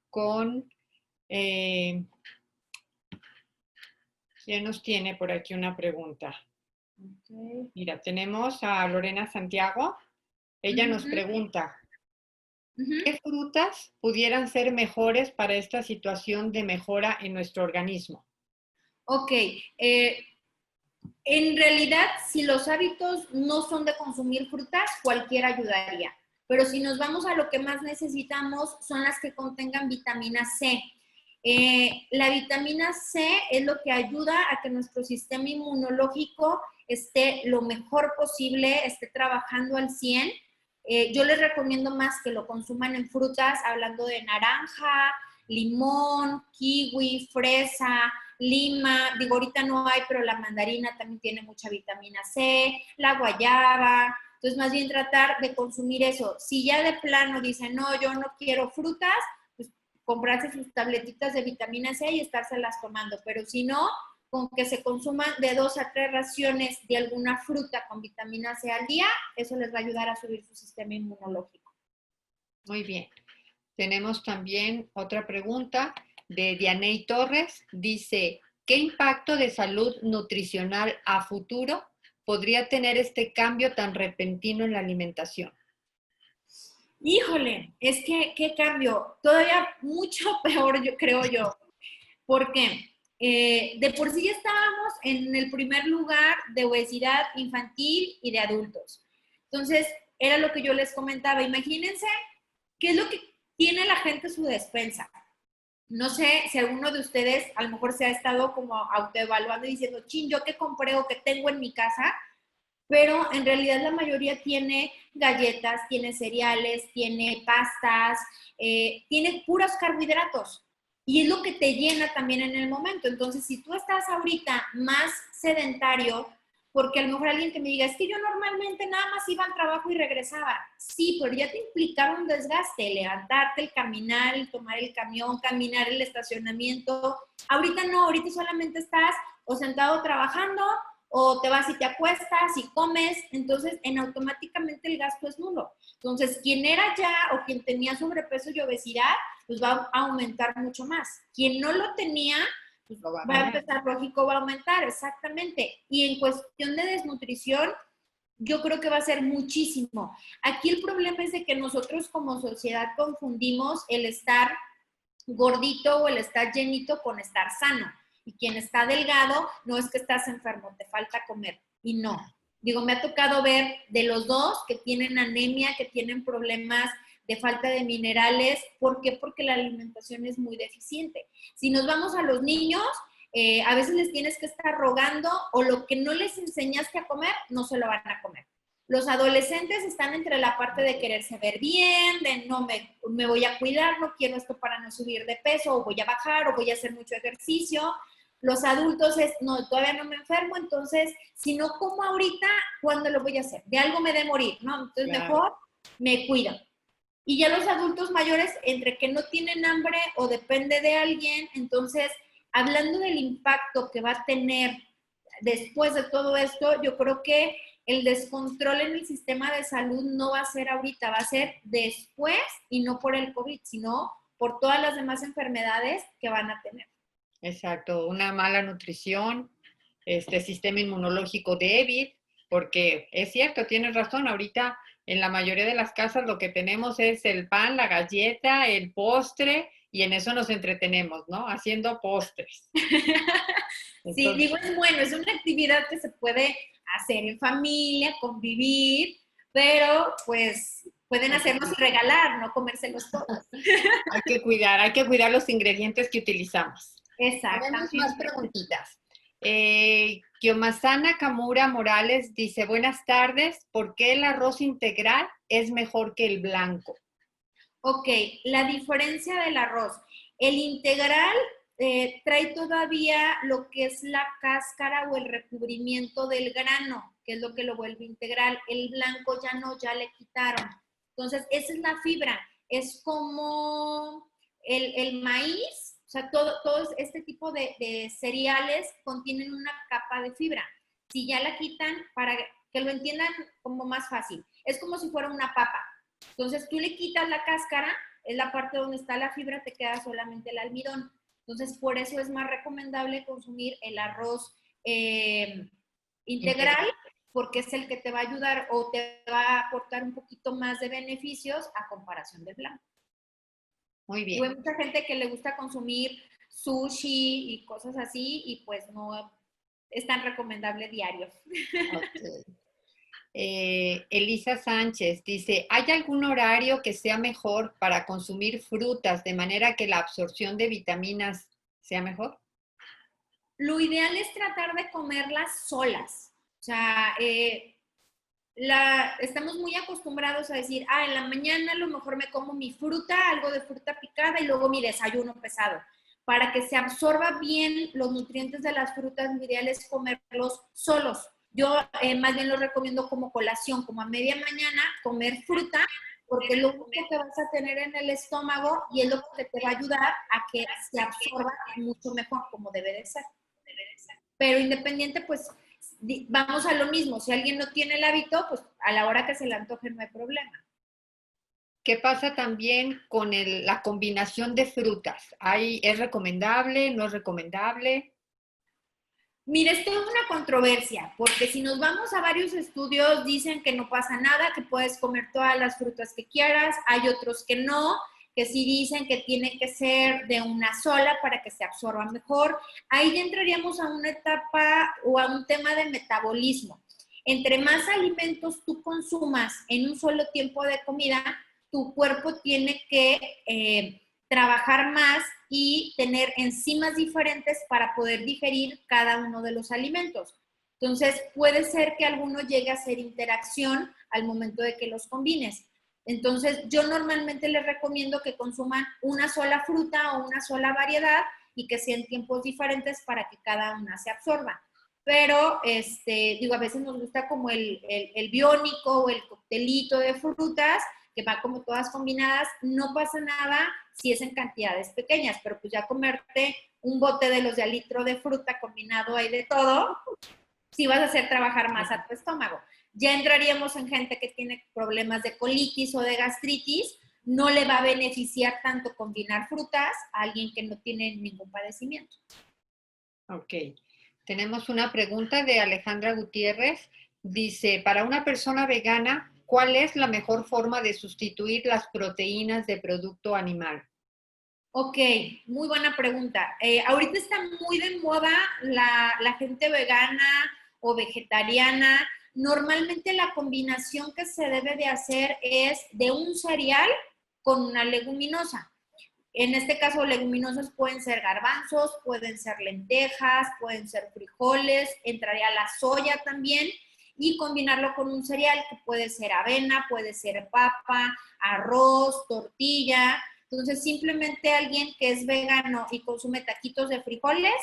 con... ¿quién nos tiene por aquí una pregunta? Ok. Mira, tenemos a Lorena Santiago. Ella nos Ujú, pregunta, ujú. ¿qué frutas pudieran ser mejores para esta situación de mejora en nuestro organismo? Ok, en realidad, si los hábitos no son de consumir frutas, cualquiera ayudaría. Pero si nos vamos a lo que más necesitamos, son las que contengan vitamina C. La vitamina C es lo que ayuda a que nuestro sistema inmunológico esté lo mejor posible, esté trabajando al 100. Yo les recomiendo más que lo consuman en frutas, hablando de naranja, limón, kiwi, fresa, lima, digo, ahorita no hay, pero la mandarina también tiene mucha vitamina C, la guayaba. Entonces, más bien tratar de consumir eso. Si ya de plano dicen, no, yo no quiero frutas, pues comprarse sus tabletitas de vitamina C y estárselas tomando. Pero si no, con que se consuman de 2 a 3 raciones de alguna fruta con vitamina C al día, eso les va a ayudar a subir su sistema inmunológico. Muy bien. Tenemos también otra pregunta de Dianey Torres. Dice, ¿qué impacto de salud nutricional a futuro podría tener este cambio tan repentino en la alimentación? Híjole, es que qué cambio, todavía mucho peor, yo creo yo, porque de por sí ya estábamos en el primer lugar de obesidad infantil y de adultos. Entonces, era lo que yo les comentaba. Imagínense qué es lo que tiene la gente en su despensa. No sé si alguno de ustedes a lo mejor se ha estado como autoevaluando y diciendo, chin, yo qué compré o qué tengo en mi casa, pero en realidad la mayoría tiene galletas, tiene cereales, tiene pastas, tiene puros carbohidratos. Y es lo que te llena también en el momento. Entonces, si tú estás ahorita más sedentario, porque a lo mejor alguien que me diga, es que yo normalmente nada más iba al trabajo y regresaba. Sí, pero ya te implicaba un desgaste, levantarte, el caminar, el tomar el camión, caminar el estacionamiento. Ahorita no, ahorita solamente estás o sentado trabajando o te vas y te acuestas y comes, entonces en automáticamente el gasto es nulo. Entonces, quien era ya o quien tenía sobrepeso y obesidad, pues va a aumentar mucho más. Quien no lo tenía, pues va a empezar, lógico, va a aumentar, exactamente. Y en cuestión de desnutrición, yo creo que va a ser muchísimo. Aquí el problema es de que nosotros como sociedad confundimos el estar gordito o el estar llenito con estar sano. Y quien está delgado no es que estás enfermo, te falta comer. Y no. Digo, me ha tocado ver de los dos que tienen anemia, que tienen problemas de falta de minerales. ¿Por qué? Porque la alimentación es muy deficiente. Si nos vamos a los niños, a veces les tienes que estar rogando o lo que no les enseñaste a comer, no se lo van a comer. Los adolescentes están entre la parte de quererse ver bien, de no me voy a cuidar, no quiero esto para no subir de peso, o voy a bajar, o voy a hacer mucho ejercicio. Los adultos es, no, todavía no me enfermo, entonces, si no como ahorita, ¿cuándo lo voy a hacer? De algo me de morir, ¿no? Entonces, claro, mejor me cuido. Y ya los adultos mayores, entre que no tienen hambre o depende de alguien, entonces, hablando del impacto que va a tener después de todo esto, yo creo que el descontrol en el sistema de salud no va a ser ahorita, va a ser después y no por el COVID, sino por todas las demás enfermedades que van a tener. Exacto, una mala nutrición, sistema inmunológico débil, porque es cierto, tienes razón, ahorita en la mayoría de las casas lo que tenemos es el pan, la galleta, el postre, y en eso nos entretenemos, ¿no? Haciendo postres. Sí, Entonces, digo, es bueno, es una actividad que se puede hacer en familia, convivir, pero pues pueden hacernos y regalar, no comérselos todos. hay que cuidar los ingredientes que utilizamos. Tenemos Exactamente. más preguntitas. Kiomasana Kamura Morales dice, buenas tardes, ¿por qué el arroz integral es mejor que el blanco? Ok, la diferencia del arroz. El integral trae todavía lo que es la cáscara o el recubrimiento del grano, que es lo que lo vuelve integral. El blanco ya no, ya le quitaron. Entonces, esa es la fibra. Es como el maíz, o sea, todo este tipo de cereales contienen una capa de fibra. Si ya la quitan, para que lo entiendan como más fácil, es como si fuera una papa. Entonces tú le quitas la cáscara, es la parte donde está la fibra, te queda solamente el almidón. Entonces por eso es más recomendable consumir el arroz integral, porque es el que te va a ayudar o te va a aportar un poquito más de beneficios a comparación del blanco. Muy bien. Hay mucha gente que le gusta consumir sushi y cosas así y pues no es tan recomendable diario. Okay. Elisa Sánchez dice, ¿hay algún horario que sea mejor para consumir frutas de manera que la absorción de vitaminas sea mejor? Lo ideal es tratar de comerlas solas. O sea, estamos muy acostumbrados a decir, en la mañana a lo mejor me como mi fruta, algo de fruta picada y luego mi desayuno pesado. Para que se absorba bien los nutrientes de las frutas, lo ideal es comerlos solos. Yo más bien lo recomiendo como colación, como a media mañana, comer fruta, porque es lo único que vas a tener en el estómago y es lo que te va a ayudar a que se absorba mucho mejor, como debe de ser. Pero independiente, pues, vamos a lo mismo. Si alguien no tiene el hábito, pues a la hora que se le antoje no hay problema. ¿Qué pasa también con la combinación de frutas? ¿Es recomendable? ¿No es recomendable? Mira, esto es una controversia, porque si nos vamos a varios estudios, dicen que no pasa nada, que puedes comer todas las frutas que quieras. Hay otros que no, que sí dicen que tiene que ser de una sola para que se absorba mejor. Ahí ya entraríamos a una etapa o a un tema de metabolismo. Entre más alimentos tú consumas en un solo tiempo de comida, tu cuerpo tiene que trabajar más y tener enzimas diferentes para poder digerir cada uno de los alimentos. Entonces, puede ser que alguno llegue a hacer interacción al momento de que los combines. Entonces, yo normalmente les recomiendo que consuman una sola fruta o una sola variedad y que sean tiempos diferentes para que cada una se absorba. Pero, a veces nos gusta como el biónico o el coctelito de frutas, que va como todas combinadas, no pasa nada si es en cantidades pequeñas, pero pues ya comerte un bote de los de al litro de fruta combinado ahí de todo, sí vas a hacer trabajar más a tu estómago. Ya entraríamos en gente que tiene problemas de colitis o de gastritis, no le va a beneficiar tanto combinar frutas a alguien que no tiene ningún padecimiento. Ok. Tenemos una pregunta de Alejandra Gutiérrez. Dice, para una persona vegana, ¿cuál es la mejor forma de sustituir las proteínas de producto animal? Ok, muy buena pregunta. Ahorita está muy de moda la gente vegana o vegetariana. Normalmente la combinación que se debe de hacer es de un cereal con una leguminosa. En este caso, leguminosas pueden ser garbanzos, pueden ser lentejas, pueden ser frijoles, entraría la soya también, y combinarlo con un cereal que puede ser avena, puede ser papa, arroz, tortilla. Entonces, simplemente alguien que es vegano y consume taquitos de frijoles,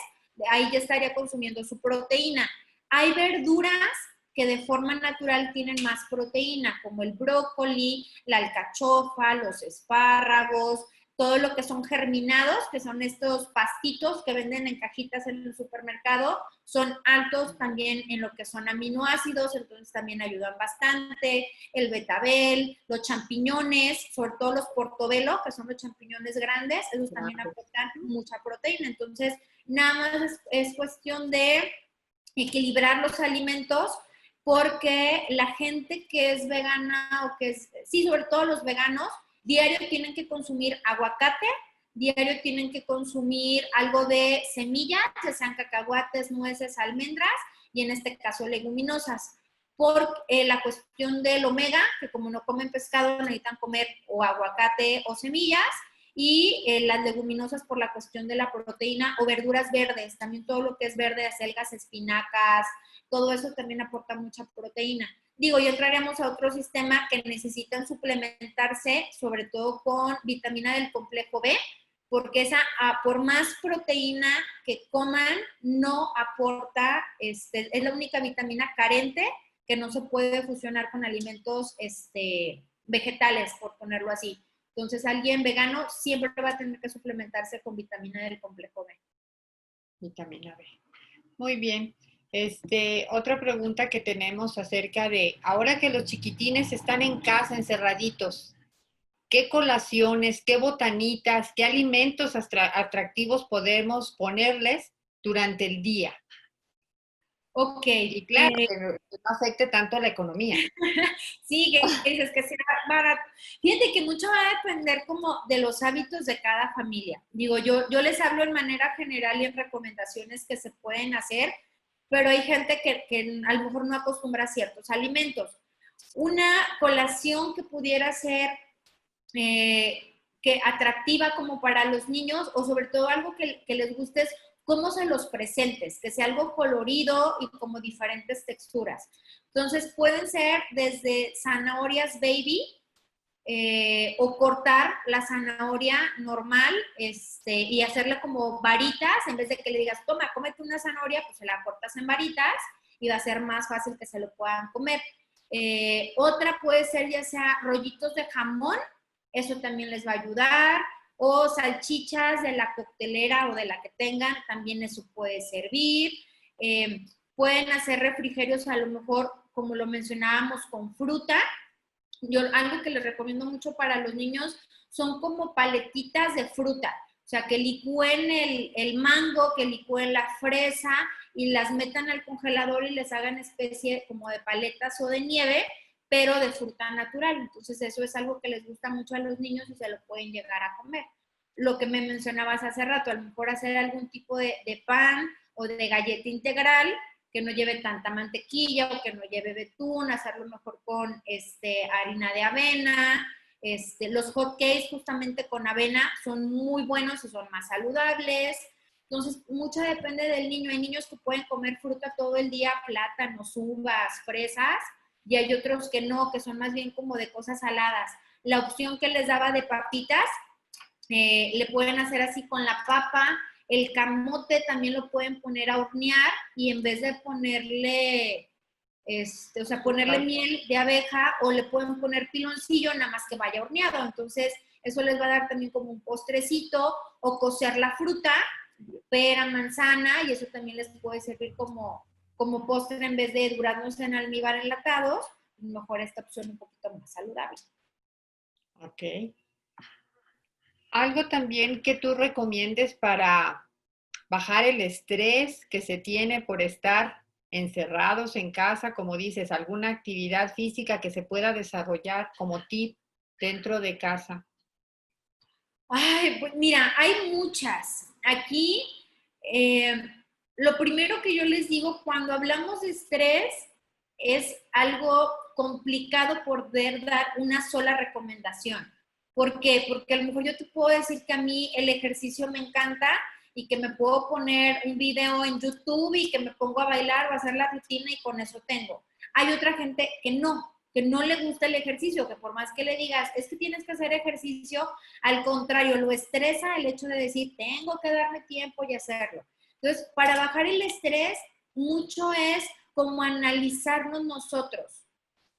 ahí ya estaría consumiendo su proteína. Hay verduras que de forma natural tienen más proteína, como el brócoli, la alcachofa, los espárragos, todo lo que son germinados, que son estos pastitos que venden en cajitas en el supermercado, son altos también en lo que son aminoácidos, entonces también ayudan bastante. El betabel, los champiñones, sobre todo los portobelo, que son los champiñones grandes, esos también aportan mucha proteína. Entonces, nada más es cuestión de equilibrar los alimentos, porque la gente que es vegana o que es, sí, sobre todo los veganos, diario tienen que consumir aguacate, diario tienen que consumir algo de semillas, ya sean cacahuates, nueces, almendras, y en este caso leguminosas. Por la cuestión del omega, que como no comen pescado, necesitan comer o aguacate o semillas, y las leguminosas por la cuestión de la proteína, o verduras verdes, también todo lo que es verde, acelgas, espinacas, todo eso también aporta mucha proteína. Digo, y entraríamos a otro sistema que necesitan suplementarse, sobre todo con vitamina del complejo B, porque esa, por más proteína que coman, no aporta, es la única vitamina carente que no se puede fusionar con alimentos vegetales, por ponerlo así. Entonces, alguien vegano siempre va a tener que suplementarse con vitamina del complejo B. Vitamina B. Muy bien. Otra pregunta que tenemos acerca de, ahora que los chiquitines están en casa encerraditos, ¿qué colaciones, qué botanitas, qué alimentos atractivos podemos ponerles durante el día? Ok. Y claro, que no afecte tanto la economía. Sí, que dices que sea barato. Fíjate que mucho va a depender como de los hábitos de cada familia. Digo, yo les hablo en manera general y en recomendaciones que se pueden hacer, pero hay gente que a lo mejor no acostumbra a ciertos alimentos. Una colación que pudiera ser que atractiva como para los niños, o sobre todo algo que les guste es cómo se los presentes, que sea algo colorido y como diferentes texturas. Entonces pueden ser desde zanahorias baby, o cortar la zanahoria normal y hacerla como varitas, en vez de que le digas, toma, cómete una zanahoria, pues se la cortas en varitas y va a ser más fácil que se lo puedan comer. Otra puede ser ya sea rollitos de jamón, eso también les va a ayudar, o salchichas de la coctelera o de la que tengan, también eso puede servir. Pueden hacer refrigerios a lo mejor, como lo mencionábamos, con fruta. Yo algo que les recomiendo mucho para los niños son como paletitas de fruta, o sea, que licúen el mango, que licúen la fresa y las metan al congelador y les hagan especie como de paletas o de nieve, pero de fruta natural. Entonces eso es algo que les gusta mucho a los niños y se lo pueden llegar a comer. Lo que me mencionabas hace rato, a lo mejor hacer algún tipo de pan o de galleta integral que no lleve tanta mantequilla o que no lleve betún, hacerlo mejor con harina de avena. Los hot cakes justamente con avena son muy buenos y son más saludables. Entonces, mucho depende del niño. Hay niños que pueden comer fruta todo el día, plátanos, uvas, fresas, y hay otros que no, que son más bien como de cosas saladas. La opción que les daba de papitas, le pueden hacer así con la papa. El camote también lo pueden poner a hornear y en vez de ponerle, ponerle miel de abeja o le pueden poner piloncillo, nada más que vaya horneado. Entonces, eso les va a dar también como un postrecito, o cocer la fruta, pera, manzana, y eso también les puede servir como postre en vez de duraznos en almíbar enlatados. Mejor esta opción un poquito más saludable. Ok. Algo también que tú recomiendes para bajar el estrés que se tiene por estar encerrados en casa, como dices, alguna actividad física que se pueda desarrollar como tip dentro de casa. Ay, pues mira, hay muchas. Aquí, lo primero que yo les digo cuando hablamos de estrés es algo complicado poder dar una sola recomendación. ¿Por qué? Porque a lo mejor yo te puedo decir que a mí el ejercicio me encanta y que me puedo poner un video en YouTube y que me pongo a bailar o a hacer la rutina y con eso tengo. Hay otra gente que no le gusta el ejercicio, que por más que le digas, es que tienes que hacer ejercicio, al contrario, lo estresa el hecho de decir, tengo que darme tiempo y hacerlo. Entonces, para bajar el estrés, mucho es como analizarnos nosotros.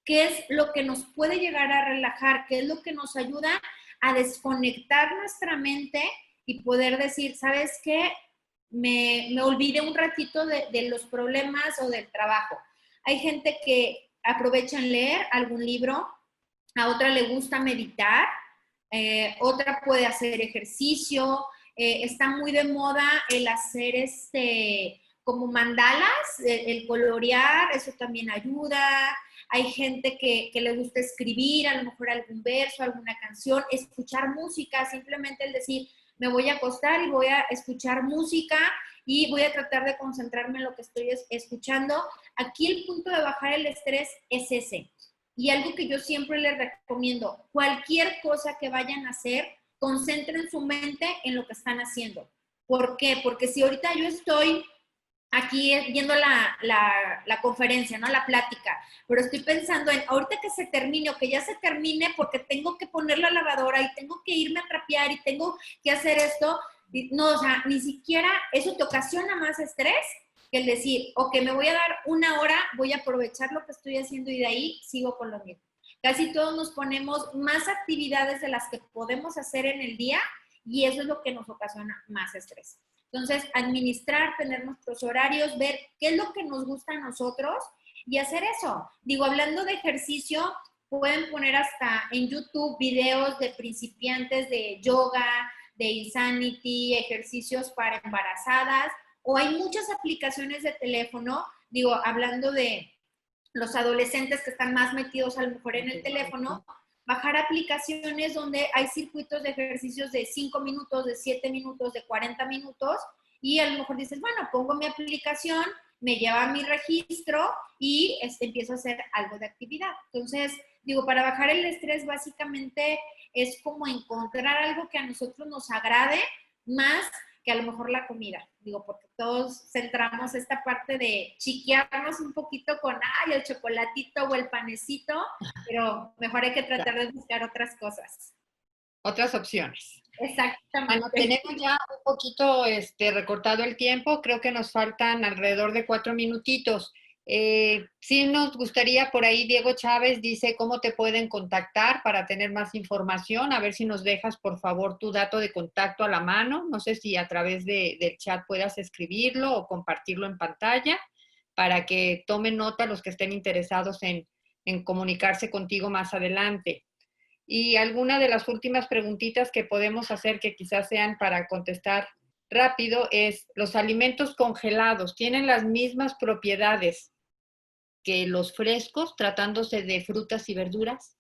¿Qué es lo que nos puede llegar a relajar? ¿Qué es lo que nos ayuda a desconectar nuestra mente y poder decir, ¿sabes qué? Me olvidé un ratito de los problemas o del trabajo. Hay gente que aprovecha en leer algún libro, a otra le gusta meditar, otra puede hacer ejercicio, está muy de moda el hacer como mandalas, el colorear, eso también ayuda. Hay gente que le gusta escribir, a lo mejor algún verso, alguna canción, escuchar música, simplemente el decir, me voy a acostar y voy a escuchar música y voy a tratar de concentrarme en lo que estoy escuchando. Aquí el punto de bajar el estrés es ese. Y algo que yo siempre les recomiendo, cualquier cosa que vayan a hacer, concentren su mente en lo que están haciendo. ¿Por qué? Porque si ahorita yo estoy aquí viendo la conferencia, ¿no? La plática, pero estoy pensando en ahorita que se termine o que ya se termine porque tengo que poner la lavadora y tengo que irme a trapear y tengo que hacer esto. No, o sea, ni siquiera eso te ocasiona más estrés que el decir, ok, me voy a dar una hora, voy a aprovechar lo que estoy haciendo y de ahí sigo con lo mismo. Casi todos nos ponemos más actividades de las que podemos hacer en el día y eso es lo que nos ocasiona más estrés. Entonces, administrar, tener nuestros horarios, ver qué es lo que nos gusta a nosotros y hacer eso. Digo, hablando de ejercicio, pueden poner hasta en YouTube videos de principiantes de yoga, de Insanity, ejercicios para embarazadas, o hay muchas aplicaciones de teléfono digo, hablando de los adolescentes que están más metidos a lo mejor en el teléfono, bajar aplicaciones donde hay circuitos de ejercicios de 5 minutos, de 7 minutos, de 40 minutos, y a lo mejor dices, bueno, pongo mi aplicación, me lleva a mi registro y empiezo a hacer algo de actividad. Entonces, digo, para bajar el estrés básicamente es como encontrar algo que a nosotros nos agrade más que a lo mejor la comida. Digo, porque todos centramos esta parte de chiquearnos un poquito con, ay, el chocolatito o el panecito, pero mejor hay que tratar de buscar otras cosas. Otras opciones. Exactamente. Bueno, tenemos ya un poquito recortado el tiempo, creo que nos faltan alrededor de 4 minutitos. Sí nos gustaría, por ahí Diego Chávez dice cómo te pueden contactar para tener más información, a ver si nos dejas por favor tu dato de contacto a la mano, no sé si a través del chat puedas escribirlo o compartirlo en pantalla para que tomen nota los que estén interesados en comunicarse contigo más adelante. Y alguna de las últimas preguntitas que podemos hacer, que quizás sean para contestar rápido, es: ¿los alimentos congelados tienen las mismas propiedades que los frescos, tratándose de frutas y verduras?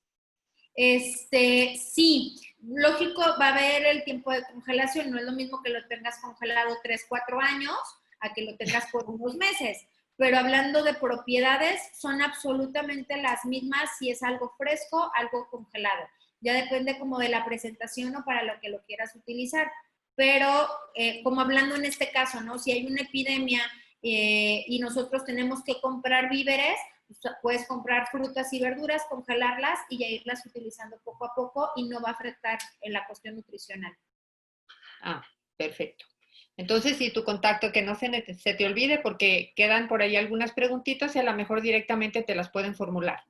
Sí, lógico, va a haber el tiempo de congelación, no es lo mismo que lo tengas congelado 3, 4 años a que lo tengas por unos meses, pero hablando de propiedades, son absolutamente las mismas si es algo fresco, algo congelado. Ya depende como de la presentación o para lo que lo quieras utilizar, pero como hablando en este caso, ¿no? Si hay una epidemia y nosotros tenemos que comprar víveres, puedes comprar frutas y verduras, congelarlas y ya irlas utilizando poco a poco y no va a afectar en la cuestión nutricional. Ah, perfecto. Entonces, sí, tu contacto, que no se te olvide, porque quedan por ahí algunas preguntitas y a lo mejor directamente te las pueden formular.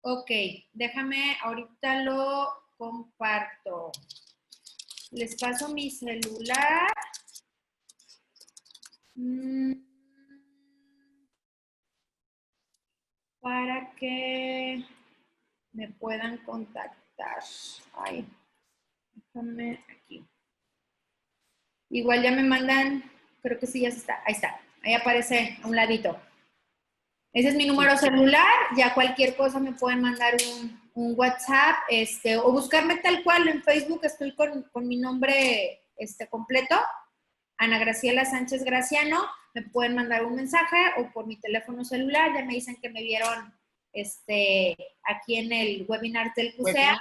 Ok, déjame, ahorita lo comparto. Les paso mi celular. Para que me puedan contactar. Ay, déjame aquí. Igual ya me mandan, creo que sí, ya está. Ahí está, ahí aparece a un ladito. Ese es mi número celular, ya cualquier cosa me pueden mandar un WhatsApp, o buscarme tal cual en Facebook, estoy con mi nombre completo, Ana Graciela Sánchez Graciano, me pueden mandar un mensaje o por mi teléfono celular, ya me dicen que me vieron aquí en el webinar del CUSEA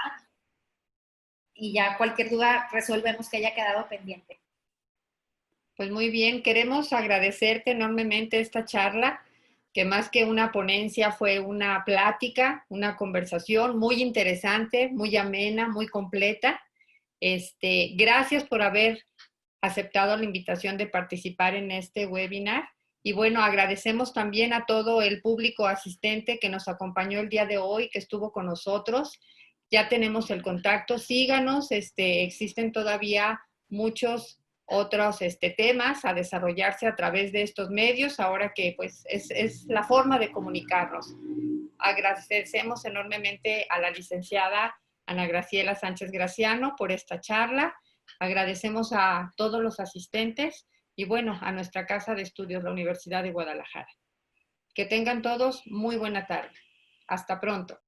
y ya cualquier duda resolvemos que haya quedado pendiente. Pues muy bien, queremos agradecerte enormemente esta charla, que más que una ponencia fue una plática, una conversación muy interesante, muy amena, muy completa. Gracias por haber aceptado la invitación de participar en este webinar. Y bueno, agradecemos también a todo el público asistente que nos acompañó el día de hoy, que estuvo con nosotros. Ya tenemos el contacto, síganos, existen todavía muchos otros temas a desarrollarse a través de estos medios, ahora que pues es la forma de comunicarnos. Agradecemos enormemente a la licenciada Ana Graciela Sánchez Graciano por esta charla. Agradecemos a todos los asistentes y bueno, a nuestra casa de estudios, la Universidad de Guadalajara. Que tengan todos muy buena tarde. Hasta pronto.